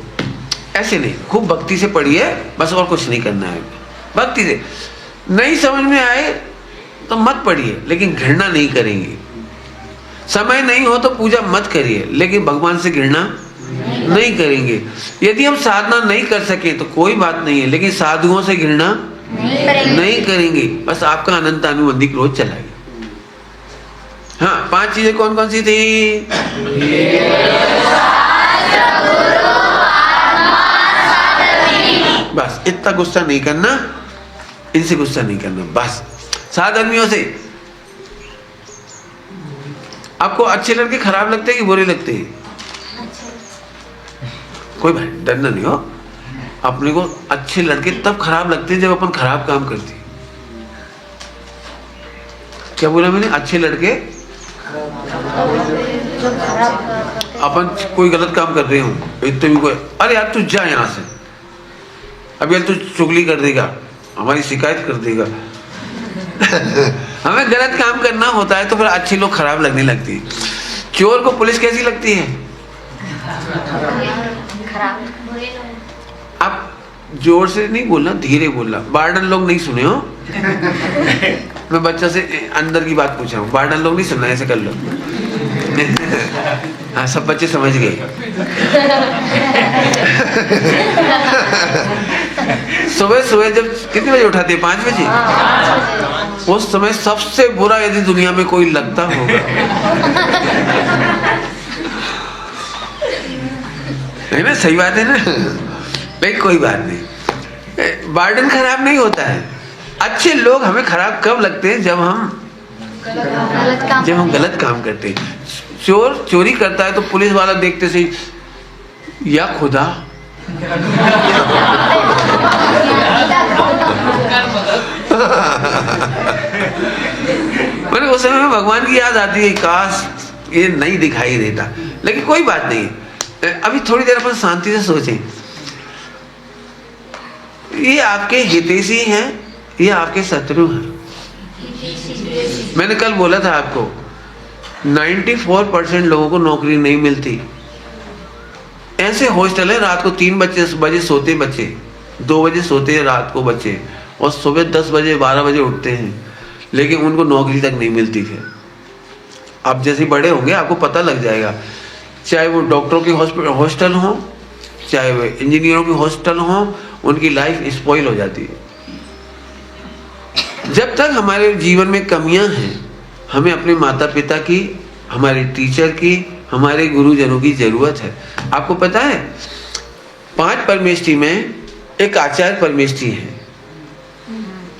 ऐसे नहीं, खूब भक्ति से पढ़िए बस, और कुछ नहीं करना है। भक्ति से नहीं समझ में आए तो मत पढ़िए, लेकिन घृणा नहीं करेंगे। समय नहीं हो तो पूजा मत करिए, लेकिन भगवान से घृणा नहीं करेंगे। यदि हम साधना नहीं कर सके तो कोई बात नहीं है, लेकिन साधुओं से घृणा नहीं करेंगे। बस आपका अनंत अनुबंधी क्रोध चला गया। हाँ, 5 चीजें कौन कौन सी थी? बस इतना गुस्सा नहीं करना, इनसे गुस्सा नहीं करना। बस 7 आदमियों से। आपको अच्छे लड़के खराब लगते हैं कि बुरे लगते हैं? कोई भाई डरना नहीं हो। अपने को अच्छे लड़के तब खराब लगते हैं जब अपन खराब काम करते हैं। क्या बोला मैंने? अच्छे लड़के अपन कोई गलत काम कर रहे हो, इतने भी कोई अरे यार तू जा यहां से, अब यार तू चुगली कर देगा, हमारी शिकायत कर देगा। हमें गलत काम करना होता है तो फिर अच्छे लोग खराब लगने लगती है। चोर को पुलिस कैसी लगती है? आप जोर से नहीं बोलना, धीरे बोलना। बार्डन लोग नहीं सुने हो? मैं बच्चा से अंदर की बात पूछ रहा हूँ। बार्डन लोग नहीं सुनना, ऐसे कर लो। हाँ, सब बच्चे समझ गए। सुबह सुबह जब कितने बजे उठाते हैं? 5 बजे। उस समय सबसे बुरा यदि दुनिया में कोई लगता होगा, है ना? सही बात है ना? भाई कोई बात नहीं, बार्डन खराब नहीं होता है। अच्छे लोग हमें खराब कब लगते हैं? जब हम गलत काम करते हैं। चोर चोरी करता है तो पुलिस वाला देखते से या खुदा, मैंने उस समय में भगवान की याद आती है, काश ये नहीं दिखाई देता। लेकिन कोई बात नहीं, अभी थोड़ी देर अपन शांति से सोचें। ये आपके हितैषी हैं, ये आपके शत्रु हैं। मैंने कल बोला था आपको 94% लोगों को नौकरी नहीं मिलती। ऐसे हॉस्टल है, रात को 3 बजे सोते बच्चे, 2 बजे सोते हैं रात को बच्चे, और सुबह 10 बजे 12 बजे उठते हैं, लेकिन उनको नौकरी तक नहीं मिलती। फिर आप जैसे बड़े होंगे आपको पता लग जाएगा। चाहे वो डॉक्टरों के हॉस्टल हो, चाहे वो इंजीनियरों के हॉस्टल हो, उनकी लाइफ स्पॉइल हो जाती है। जब तक हमारे जीवन में कमियां हैं, हमें अपने माता पिता की, हमारे टीचर की, हमारे गुरुजनों की जरूरत है। आपको पता है 5 परमेष्ठी में एक आचार्य परमेष्ठी है।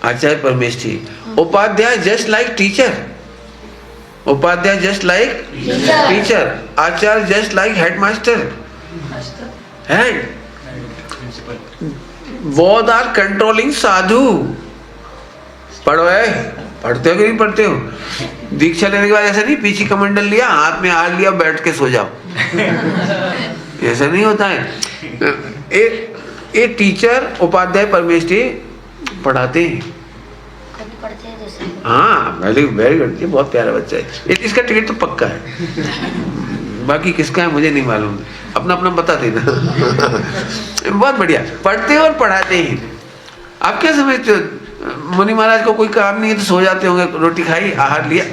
आचार्य परमेष्ठी, उपाध्याय जस्ट लाइक टीचर, उपाध्याय जस्ट लाइक टीचर, आचार्य just like headmaster, head. Both are controlling साधु। पढ़ो है, पढ़ते हो कि नहीं पढ़ते हो? दीक्षा लेने के बाद ऐसा नहीं पीछे कमंडल लिया, हाथ में हार लिया, बैठ के सो जाओ। ऐसा नहीं होता है। एक टीचर उपाध्याय परमेष्ठी पढ़ाते हैं। हाँ, वेरी गुड, ये बहुत प्यारा बच्चा है। इसका टिकट तो पक्का है, बाकी किसका है मुझे नहीं मालूम, अपना अपना बता देना। बहुत बढ़िया पढ़ते और पढ़ाते हैं। आप क्या समझते हो? मुनि महाराज को कोई काम नहीं है तो सो जाते होंगे, रोटी खाई, आहार लिया,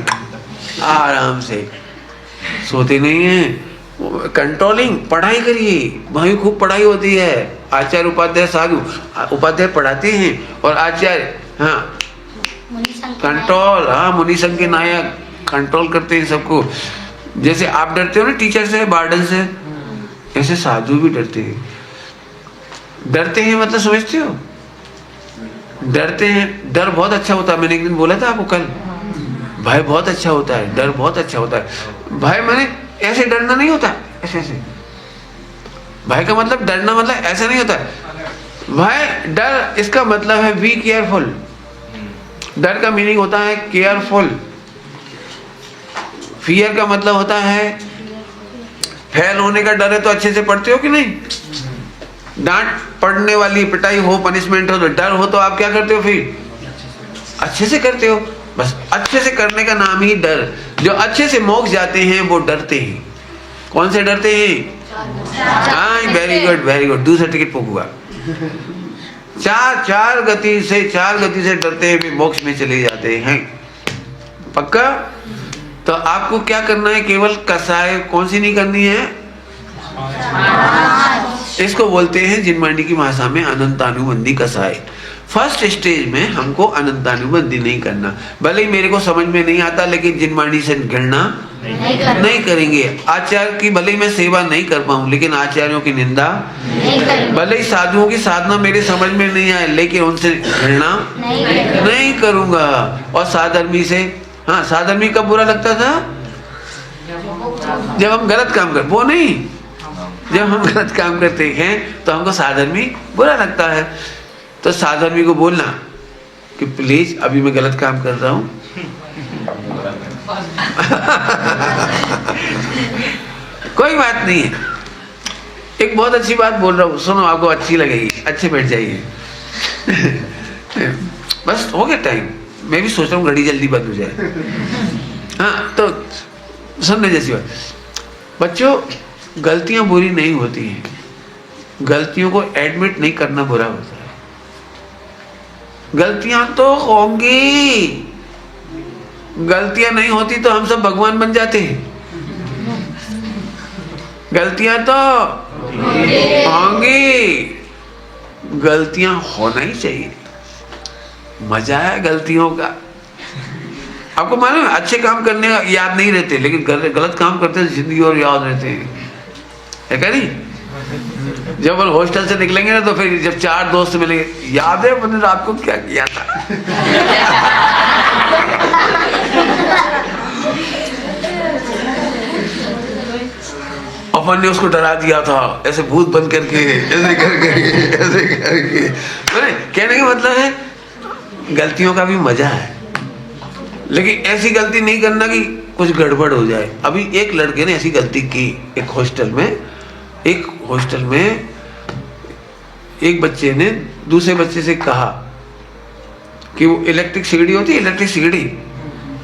आराम से सोते नहीं हैं। कंट्रोलिंग, पढ़ाई करिए भाई, खूब पढ़ाई होती है। आचार्य उपाध्याय साधु, उपाध्याय पढ़ाते हैं और आचार्य हाँ कंट्रोल, हाँ मुनि संघ के नायक कंट्रोल करते हैं सबको। जैसे आप डरते हो ना टीचर से, वार्डन से, ऐसे साधु भी डरते हैं। डरते हैं मतलब समझते हो? डरते हैं। डर बहुत अच्छा होता है। मैंने एक दिन बोला था आपको कल, भय बहुत अच्छा होता है, डर बहुत अच्छा होता है। भय माने ऐसे डरना नहीं होता, ऐसे ऐसे। भय का मतलब डरना मतलब ऐसा नहीं होता। भय डर इसका मतलब है बी केयरफुल। डर का मीनिंग होता है केयरफुल। फियर का मतलब होता है फेल होने का डर है तो अच्छे से पढ़ते हो कि नहीं? डांट पड़ने वाली, पिटाई हो, पनिशमेंट हो, तो डर हो तो आप क्या करते हो? फिर अच्छे से करते हो। बस अच्छे से करने का नाम ही डर। जो अच्छे से मोक्ष जाते हैं वो डरते हैं। कौन से डरते हैं? हाँ, वेरी गुड वेरी गुड, दूसरा टिकट बुक हुआ। चार गति से डरते हुए मोक्ष में चले जाते हैं। पक्का? तो आपको क्या करना है? केवल कसाय कौन सी नहीं करनी है? इसको बोलते हैं जिनमानी की भाषा में अनंतानुबंधी कसाई। फर्स्ट स्टेज में हमको अनंतानुबंधी नहीं करना। भले ही मेरे को समझ में नहीं आता, लेकिन जिनमानी से घृणा नहीं करेंगे। आचार्य की भले ही मैं सेवा नहीं कर पाऊं, लेकिन आचार्यों की निंदा भले ही साधुओं की साधना मेरे समझ में नहीं आए, लेकिन उनसे घृणा नहीं करूंगा। और साधर्मी से, हाँ, साधर्मी कब बुरा लगता था? जब हम गलत काम कर, वो नहीं, जब हम गलत काम करते हैं तो हमको साधर्मी बुरा लगता है। तो साधर्मी को बोलना कि प्लीज अभी मैं गलत काम कर रहा हूं। कोई बात नहीं है, एक बहुत अच्छी बात बोल रहा हूं, सुनो, आपको अच्छी लगेगी, अच्छे बैठ जाइए। बस हो गया टाइम, मैं भी सोच रहा हूँ घड़ी जल्दी बंद हो जाए। हाँ, तो सुनने जैसी बात, बच्चों, गलतियां बुरी नहीं होती हैं, गलतियों को एडमिट नहीं करना बुरा होता है। गलतियां तो होंगी, गलतियां नहीं होती तो हम सब भगवान बन जाते हैं। गलतियां तो होंगी, गलतियां होना ही चाहिए, मजा है गलतियों का। आपको मालूम है, अच्छे काम करने का याद नहीं रहते, लेकिन गलत काम करते तो जिंदगी और याद रहते हैं, है क्या नहीं? जब वो हॉस्टल से निकलेंगे ना, तो फिर जब 4 दोस्त मिलेंगे, याद है मैंने रात को क्या किया था? अपन ने उसको डरा दिया था, ऐसे भूत बन करके, ऐसे करके। कहने का मतलब है, गलतियों का भी मजा है, लेकिन ऐसी गलती नहीं करना कि कुछ गड़बड़ हो जाए। अभी एक लड़के ने ऐसी गलती की, एक हॉस्टल में एक बच्चे ने दूसरे बच्चे से कहा कि वो इलेक्ट्रिक सिगड़ी होती है, इलेक्ट्रिक सिगड़ी,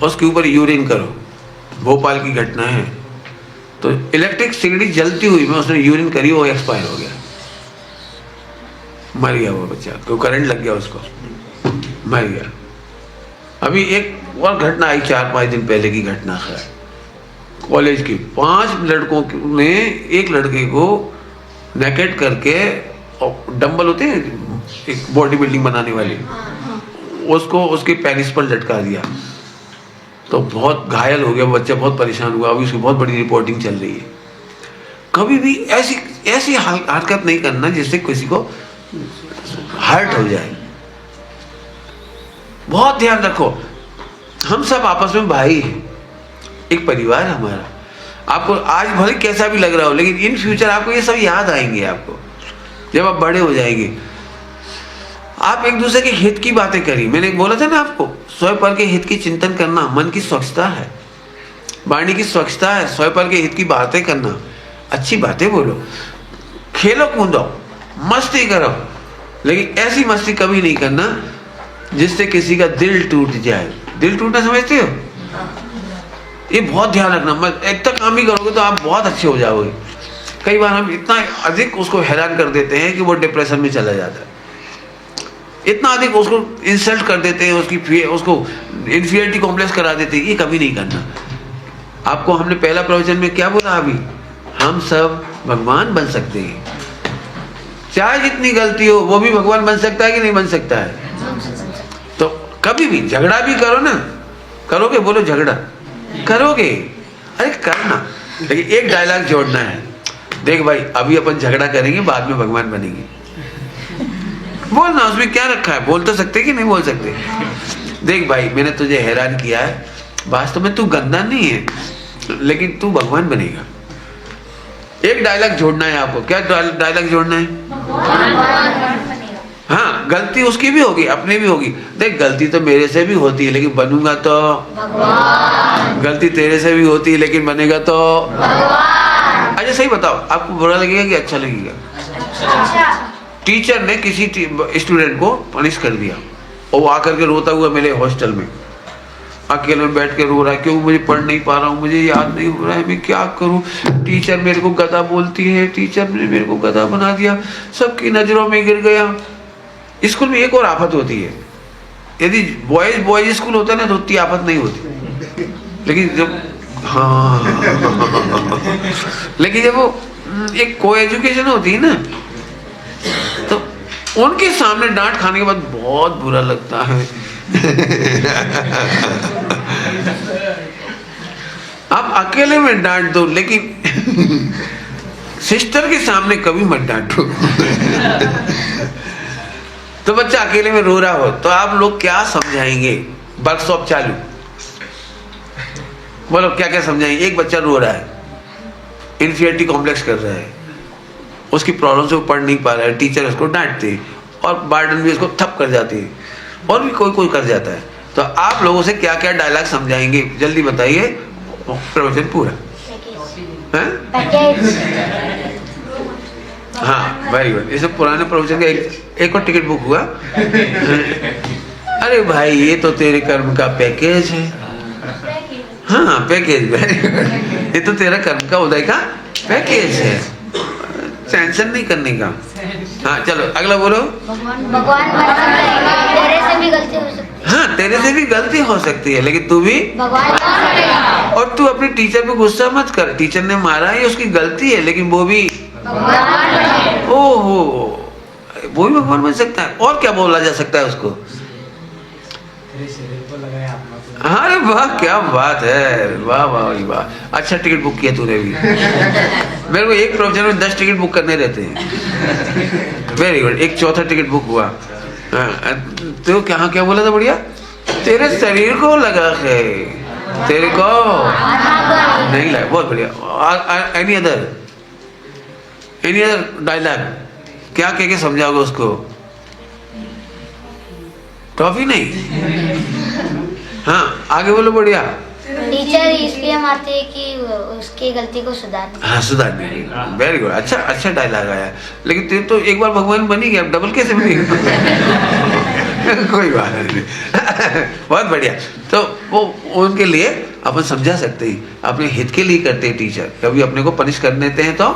उसके ऊपर यूरिन करो। भोपाल की घटना है। तो इलेक्ट्रिक सिगड़ी जलती हुई में उसने यूरिन करी, वो एक्सपायर हो गया, मर गया वो बच्चा, तो करंट लग गया उसको, मर गया। अभी एक और घटना आई 4-5 दिन पहले की घटना है, कॉलेज की 5 लड़कों ने एक लड़के को नेकेट करके, डंबल होते हैं एक बॉडी बिल्डिंग बनाने वाली, उसको उसके पेनिस पर लटका दिया। तो बहुत घायल हो गया बच्चा, बहुत परेशान हुआ। अभी उसकी बहुत बड़ी रिपोर्टिंग चल रही है। कभी भी ऐसी हरकत नहीं करना जिससे किसी को हर्ट हो जाए। बहुत ध्यान रखो, हम सब आपस में भाई हैं, एक परिवार हमारा। आपको आज भले कैसा भी लग रहा हो, लेकिन इन फ्यूचर आपको ये सब याद आएंगे। आपको जब आप बड़े हो जाएंगे, आप एक दूसरे के हित की बातें करिए। मैंने बोला था ना आपको, स्वयं पर के हित की चिंतन करना मन की स्वच्छता है, वाणी की स्वच्छता है। स्वयं पर के हित की बातें करना, अच्छी बातें बोलो, खेलो कूदो, मस्ती करो, लेकिन ऐसी मस्ती कभी नहीं करना जिससे किसी का दिल टूट जाए। दिल टूटना समझते हो? ये बहुत ध्यान रखना। मत इतना काम ही करोगे तो आप बहुत अच्छे हो जाओगे। कई बार हम इतना अधिक उसको हैरान कर देते हैं कि वो डिप्रेशन में चला जाता है। इतना अधिक उसको इंसल्ट कर देते हैं, उसको इन्फीरियरिटी कॉम्प्लेक्स करा देते हैं। ये कभी नहीं करना। आपको हमने पहला प्रवचन में क्या बोला? अभी हम सब भगवान बन सकते हैं। चाहे जितनी गलती हो, वो भी भगवान बन सकता है कि नहीं बन सकता है? तो कभी भी झगड़ा भी करो ना, करोगे? बोलो झगड़ा करोगे? अरे करना, लेकिन एक डायलॉग जोड़ना है। देख भाई, अभी अपन झगड़ा करेंगे, बाद में भगवान बनेंगे। बोलना, उसमें क्या रखा है? बोल तो सकते कि नहीं बोल सकते? देख भाई, मैंने तुझे हैरान किया है, वास्तव में तू गंदा नहीं है, लेकिन तू भगवान बनेगा। एक डायलॉग जोड़ना है आपको। क्या डायलॉग जोड़ना है? हाँ, गलती उसकी भी होगी, अपनी भी होगी। देख, गलती तो मेरे से भी होती है, लेकिन बनूंगा तो भगवान। गलती तेरे से भी होती है, लेकिन बनेगा तो भगवान। अच्छा सही बताओ, आपको बुरा लगेगा कि अच्छा लगेगा? अच्छा। टीचर ने किसी स्टूडेंट को पनिश कर दिया और वो आकर के रोता हुआ मेरे हॉस्टल में अकेले में बैठ के रो रहा है, क्यों मुझे पढ़ नहीं पा रहा हूँ, मुझे याद नहीं हो रहा है, मैं क्या करूँ? टीचर मेरे को गधा बोलती है, टीचर ने मेरे को गधा बना दिया, सबकी नजरों में गिर गया। स्कूल में एक और आफत होती है, यदि बॉयज स्कूल होता है ना तो उतनी आफत नहीं होती, लेकिन जब लेकिन जब वो एक को एजुकेशन होती है ना, तो उनके सामने डांट खाने के बाद बहुत बुरा लगता है। आप अकेले में डांट दो, लेकिन सिस्टर के सामने कभी मत डांटो। तो बच्चा अकेले में रो रहा हो तो आप लोग क्या समझाएंगे? वर्कशॉप चालू, बोलो क्या क्या समझाएंगे? एक बच्चा रो रहा है, इन्फीरियरिटी कॉम्प्लेक्स कर रहा है, उसकी प्रॉब्लम से वो पढ़ नहीं पा रहा है, टीचर उसको डांटते और वार्डन भी उसको थप कर जाती है, और भी कोई कोई कर जाता है। तो आप लोगों से क्या क्या डायलॉग समझाएंगे? जल्दी बताइए, प्रवचन पूरा है? हाँ, वेरी गुड। ये सब पुराने प्रवचन का एक और टिकट बुक हुआ। अरे भाई, ये तो तेरे कर्म का पैकेज है। हाँ, पैकेज, वेरी गुड। ये तो तेरा कर्म का उदय का पैकेज है, टेंशन नहीं करने का। हाँ चलो अगला बोलो। भगवान तेरे से भी गलती हो सकती है। हाँ, तेरे से भी गलती हो सकती है, लेकिन तू भी भगवान। और तू अपने टीचर पे गुस्सा मत कर। टीचर ने मारा है, उसकी गलती है, लेकिन वो भी ओहो, वो भी भगवान बन सकता है। और क्या बोला जा सकता है उसको? अरे वाह, क्या बात है, वाह वाह वाह। अच्छा टिकट बुक किया तूने भी। मेरे को एक प्रवचन में 10 टिकट बुक करने रहते हैं। वेरी गुड, एक चौथा टिकट बुक हुआ। तो क्या क्या बोला था? बढ़िया, तेरे शरीर को लगा है, तेरे को नहीं लगा। बहुत बढ़िया। Any other dialogue? क्या कह के समझाओगे उसको? टॉफी नहीं? हाँ आगे बोलो। बढ़िया। टीचर इसलिए मारते हैं कि उसकी गलती को सुधारने। हाँ, सुधारने की। वेरी गुड, अच्छा अच्छा डायलॉग आया। लेकिन तेरे तो एक बार भगवान बनी गया, डबल कैसे बनेगा? कोई बात नहीं। बहुत बढ़िया। तो वो उनके लिए अपन समझा सकते हैं, अपने हित के लिए करते हैं टीचर। कभी अपने को पनिश कर देते हैं तो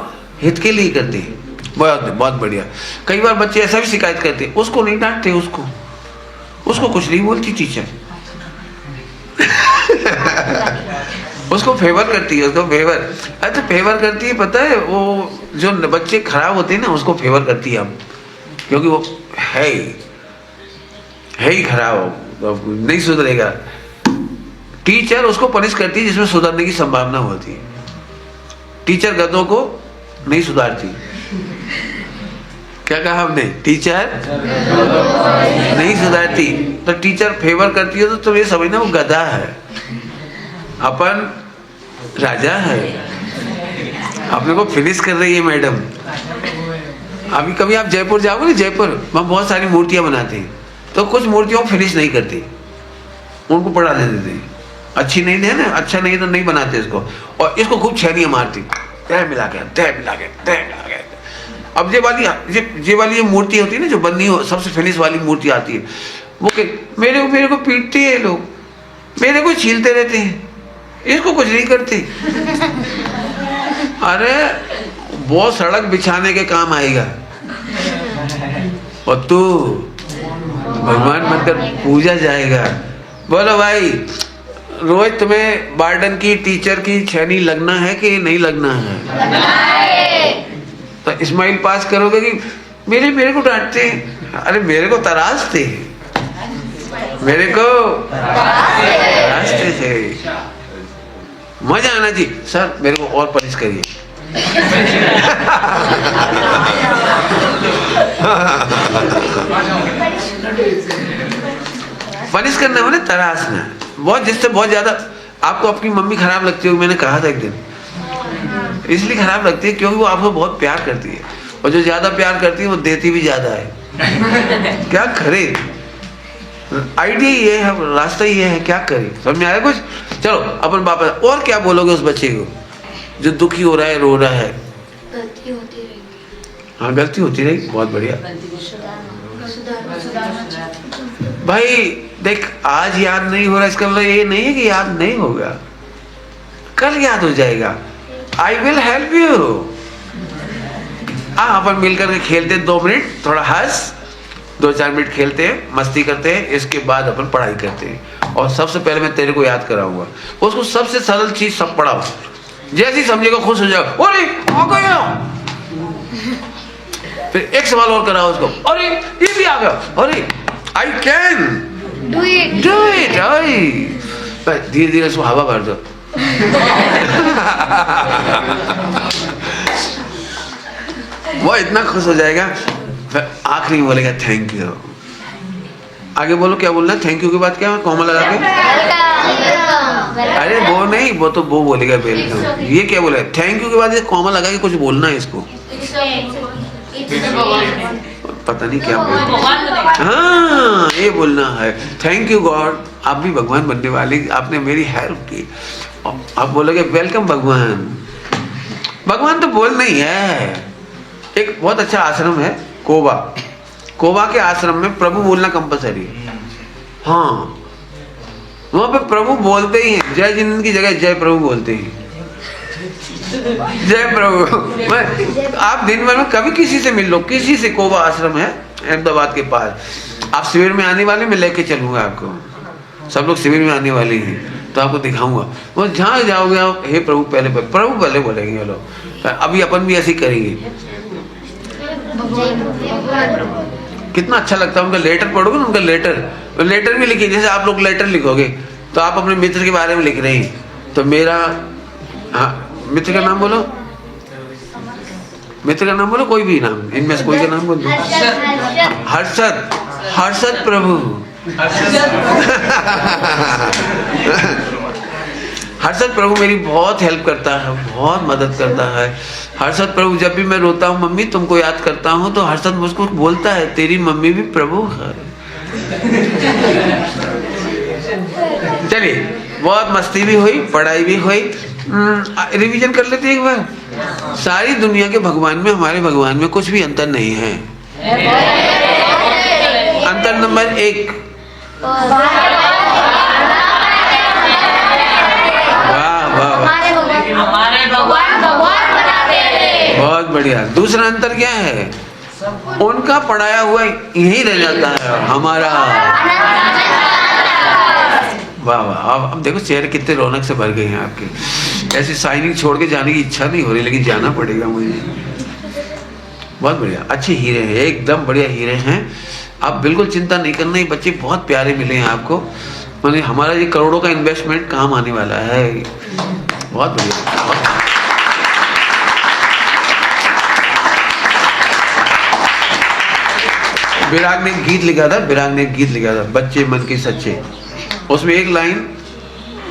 हित के लिए करते हैं। बहुत बहुत बढ़िया। कई बार बच्चे ऐसा भी शिकायत करते हैं, उसको नहीं डांटते, उसको कुछ नहीं बोलती टीचर। उसको फेवर करती है, उसको फेवर। अच्छा, फेवर करती है, पता है? वो जो बच्चे खराब होते हैं ना, उसको फेवर करती है हम, क्योंकि वो है ही खराब, नहीं सुधरेगा। टीचर उसको पनिश करती है जिसमें सुधरने की संभावना होती है। टीचर गधों को नहीं सुधारती। क्या कहा हमने? टीचर नहीं सुधारती। तो टीचर फेवर करती है तो तुम ये समझना वो गधा है, अपन राजा है। अपने को फिनिश कर रही है मैडम। अभी कभी आप जयपुर जाओगे ना, जयपुर वहाँ बहुत सारी मूर्तियां बनाते हैं, तो कुछ मूर्तियों को फिनिश नहीं करते, उनको पढ़ा दे देते हैं। अच्छी नहीं है ना, अच्छा नहीं तो नहीं बनाते इसको, और इसको खूब छेनियां मारती, तय मिला के। अब ये वाली मूर्ति होती है ना, जो बननी हो, सबसे फिनिश वाली मूर्ति आती है, वो मेरे को पीटते हैं लोग, मेरे को छीलते रहते हैं, इसको कुछ नहीं करते। अरे वो सड़क बिछाने के काम आएगा, और तू भगवान बनकर पूजा जाएगा। बोलो भाई, रोज तुम्हें वार्डन की, टीचर की छेनी लगना है कि नहीं लगना है? तो स्माइल पास करोगे कि मेरे को डांटते हैं। अरे मेरे को तराशते, मेरे को तराशते थे। मजा आना जी, सर मेरे को और पनिश करिए। पनिश करना मैंने तराशना। बहुत, जिससे बहुत ज्यादा आपको अपनी मम्मी खराब लगती होगी, मैंने कहा था एक दिन, इसलिए खराब लगती है क्योंकि वो आपको बहुत प्यार करती है, और जो ज्यादा प्यार करती है वो देती भी ज्यादा है। क्या करे? आइडिया ये है, रास्ता ये है, क्या करे? समझ में आया कुछ? चलो अपन वापस। और क्या बोलोगे उस बच्चे को जो दुखी हो रहा है, रो रहा है? गलती होती रहेगी। हाँ, गलती होती रहेगी। बहुत बढ़िया भाई। देख, आज याद नहीं हो रहा, इसका मतलब ये नहीं है कि याद नहीं होगा, कल याद हो जाएगा। I will help you. अपन मिलकर के खेलते 2 मिनट, थोड़ा हंस, 2-4 मिनट खेलते हैं, मस्ती करते हैं, इसके बाद अपन पढ़ाई करते हैं। और सबसे पहले मैं तेरे को याद कराऊंगा, उसको सबसे सरल चीज सब पढ़ाओ। जैसे ही समझेगा खुश हो जाओ, अरे आ गया। फिर एक सवाल और कराओ उसको, अरे ये भी आ गया, अरे आई कैन डू इट अरे धीरे धीरे उसको हवा भर दो। वो इतना खुश हो जाएगा, फिर आखिरी में बोलेगा थैंक यू। आगे बोलो क्या बोलना है, थैंक यू के बाद क्या कॉमा लगा के? अरे वो नहीं, वो तो वो बोलेगा वेलकम। ये क्या बोला, थैंक यू के बाद ये कॉमा लगा के कुछ बोलना है इसको, पता नहीं क्या बोलना। हाँ ये बोलना है, थैंक यू गॉड, आप भी भगवान बनने वाले, आपने मेरी हेल्प की। आप बोलोगे वेलकम भगवान। भगवान तो बोलना ही है। एक बहुत अच्छा आश्रम है कोबा, कोबा के आश्रम में प्रभु बोलना कंपलसरी है। हाँ वहां पे प्रभु बोलते ही हैं, जय जिनेंद्र की जगह जय प्रभु बोलते हैं, जय प्रभु। आप दिन भर में कभी किसी से मिल लो, किसी से, कोबा आश्रम है अहमदाबाद के पास। आप शिविर में आने वाले, मैं लेके चलूंगा आपको, सब लोग शिविर में आने वाले हैं तो आपको दिखाऊंगा। वो जहाँ जाओगे आप, हे प्रभु पहले प्रभु पहले बोलेंगे लोग। अभी अपन भी ऐसे करेंगे। कितना अच्छा लगता है उनका लेटर पढ़ोगे ना, उनका लेटर भी लिखिए, जैसे आप लोग लेटर लिखोगे तो आप अपने मित्र के बारे में लिख रहे हैं, तो मेरा, हाँ मित्र का नाम बोलो, मित्र का नाम बोलो, कोई भी नाम, इनमें से कोई का नाम बोलो। हर्षद, हर्षद प्रभु। हर्षद प्रभु मेरी बहुत हेल्प करता है, बहुत मदद करता है। हर्षद प्रभु जब भी मैं रोता हूँ, मम्मी तुमको याद करता हूँ, तो हर्षद मुझको बोलता है तेरी मम्मी भी प्रभु है। चलिए बहुत मस्ती भी हुई, पढ़ाई भी हुई, रिवीजन कर लेते एक बार। सारी दुनिया के भगवान में हमारे भगवान में कुछ भी अंतर नहीं है। अंतर नंबर 1, हमारे भगवान भगवान बनाते हैं। बहुत बढ़िया। दूसरा अंतर क्या है, उनका पढ़ाया हुआ यही रह जाता है, हमारा। वाह वाह, अब देखो चेहरे कितने रौनक से भर गए हैं आपके। ऐसी शाइनिंग छोड़ के जाने की इच्छा नहीं हो रही, लेकिन जाना पड़ेगा मुझे। बहुत बढ़िया, अच्छे हीरे हैं, एकदम बढ़िया हीरे हैं। आप बिल्कुल चिंता नहीं करना, ये बच्चे बहुत प्यारे मिले हैं आपको। मैंने हमारा ये करोड़ों का इन्वेस्टमेंट काम आने वाला है। बहुत बढ़िया। विराग ने गीत लिखा था, विराग ने गीत लिखा था, बच्चे मन के सच्चे। उसमें एक लाइन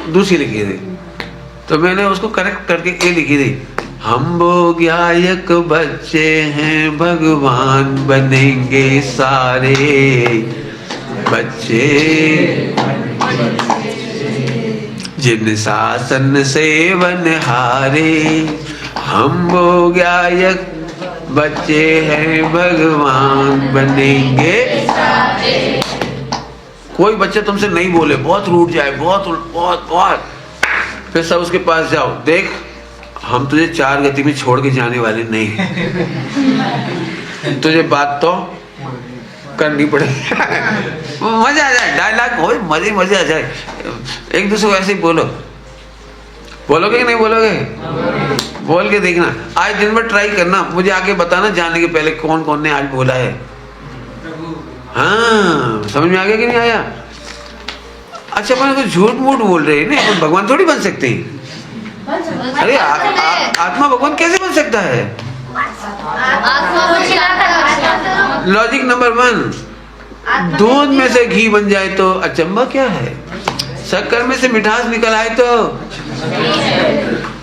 दूसरी लिखी थी, तो मैंने उसको करेक्ट करके ये लिखी थी, हम वो गायक बच्चे हैं, भगवान बनेंगे सारे बच्चे, जिन शासन से बनहारे। हम वो गायक बच्चे हैं, भगवान बनेंगे। कोई बच्चा तुमसे नहीं बोले, बहुत रूठ जाए, बहुत बहुत बहुत, फिर सब उसके पास जाओ, देख हम तुझे 4 गति में छोड़ के जाने वाले नहीं, तुझे बात तो करनी पड़ेगी। मजा आ जाए, डायलॉग हो, मजे आ जाए। एक दूसरे को ऐसे ही बोलो, बोलोगे कि नहीं बोलोगे? बोल के देखना। आज दिन भर ट्राई करना, मुझे आके बताना जाने के पहले कौन कौन ने आज बोला है। हाँ समझ में आ गया कि नहीं आया? अच्छा अपन को झूठ मूठ बोल रहे हैं, नहीं अपन भगवान थोड़ी बन सकते हैं। अरे आत्मा भगवान कैसे बन सकता है? लॉजिक नंबर 1, दूध में से घी बन जाए तो अचंभा क्या है, शक्कर में से मिठास निकल आए तो,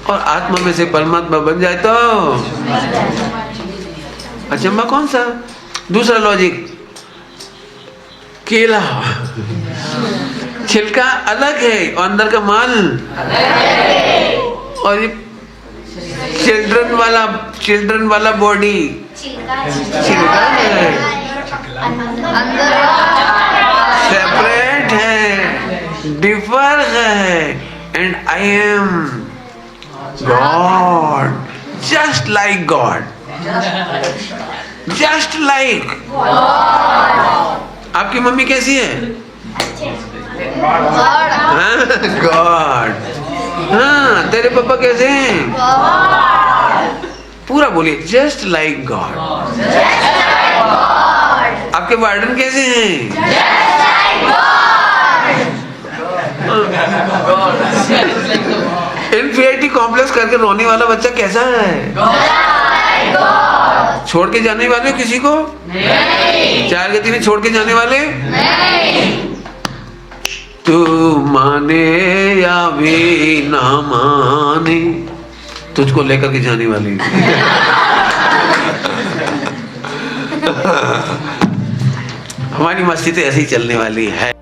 और आत्मा में से परमात्मा बन जाए तो अचंभा कौन सा? दूसरा लॉजिक, केला छिलका अलग है और अंदर का माल, और ये चिल्ड्रन वाला बॉडी छिलका है, सेपरेट है, डिफर है, and I am God, just like God, just like. आपकी मम्मी कैसी है? गॉड। हाँ, तेरे पापा कैसे हैं? पूरा बोलिए, जस्ट लाइक गॉड। आपके वार्डन कैसे हैं? इन्फीरियरिटी कॉम्प्लेक्स करके रोने वाला बच्चा कैसा है? छोड़ के जाने वाले किसी को? नहीं। 4 के 3 छोड़ के जाने वाले? नहीं। तू माने या भी ना माने, तुझको लेकर के जाने वाली। हमारी मस्ती तो ऐसे ही चलने वाली है।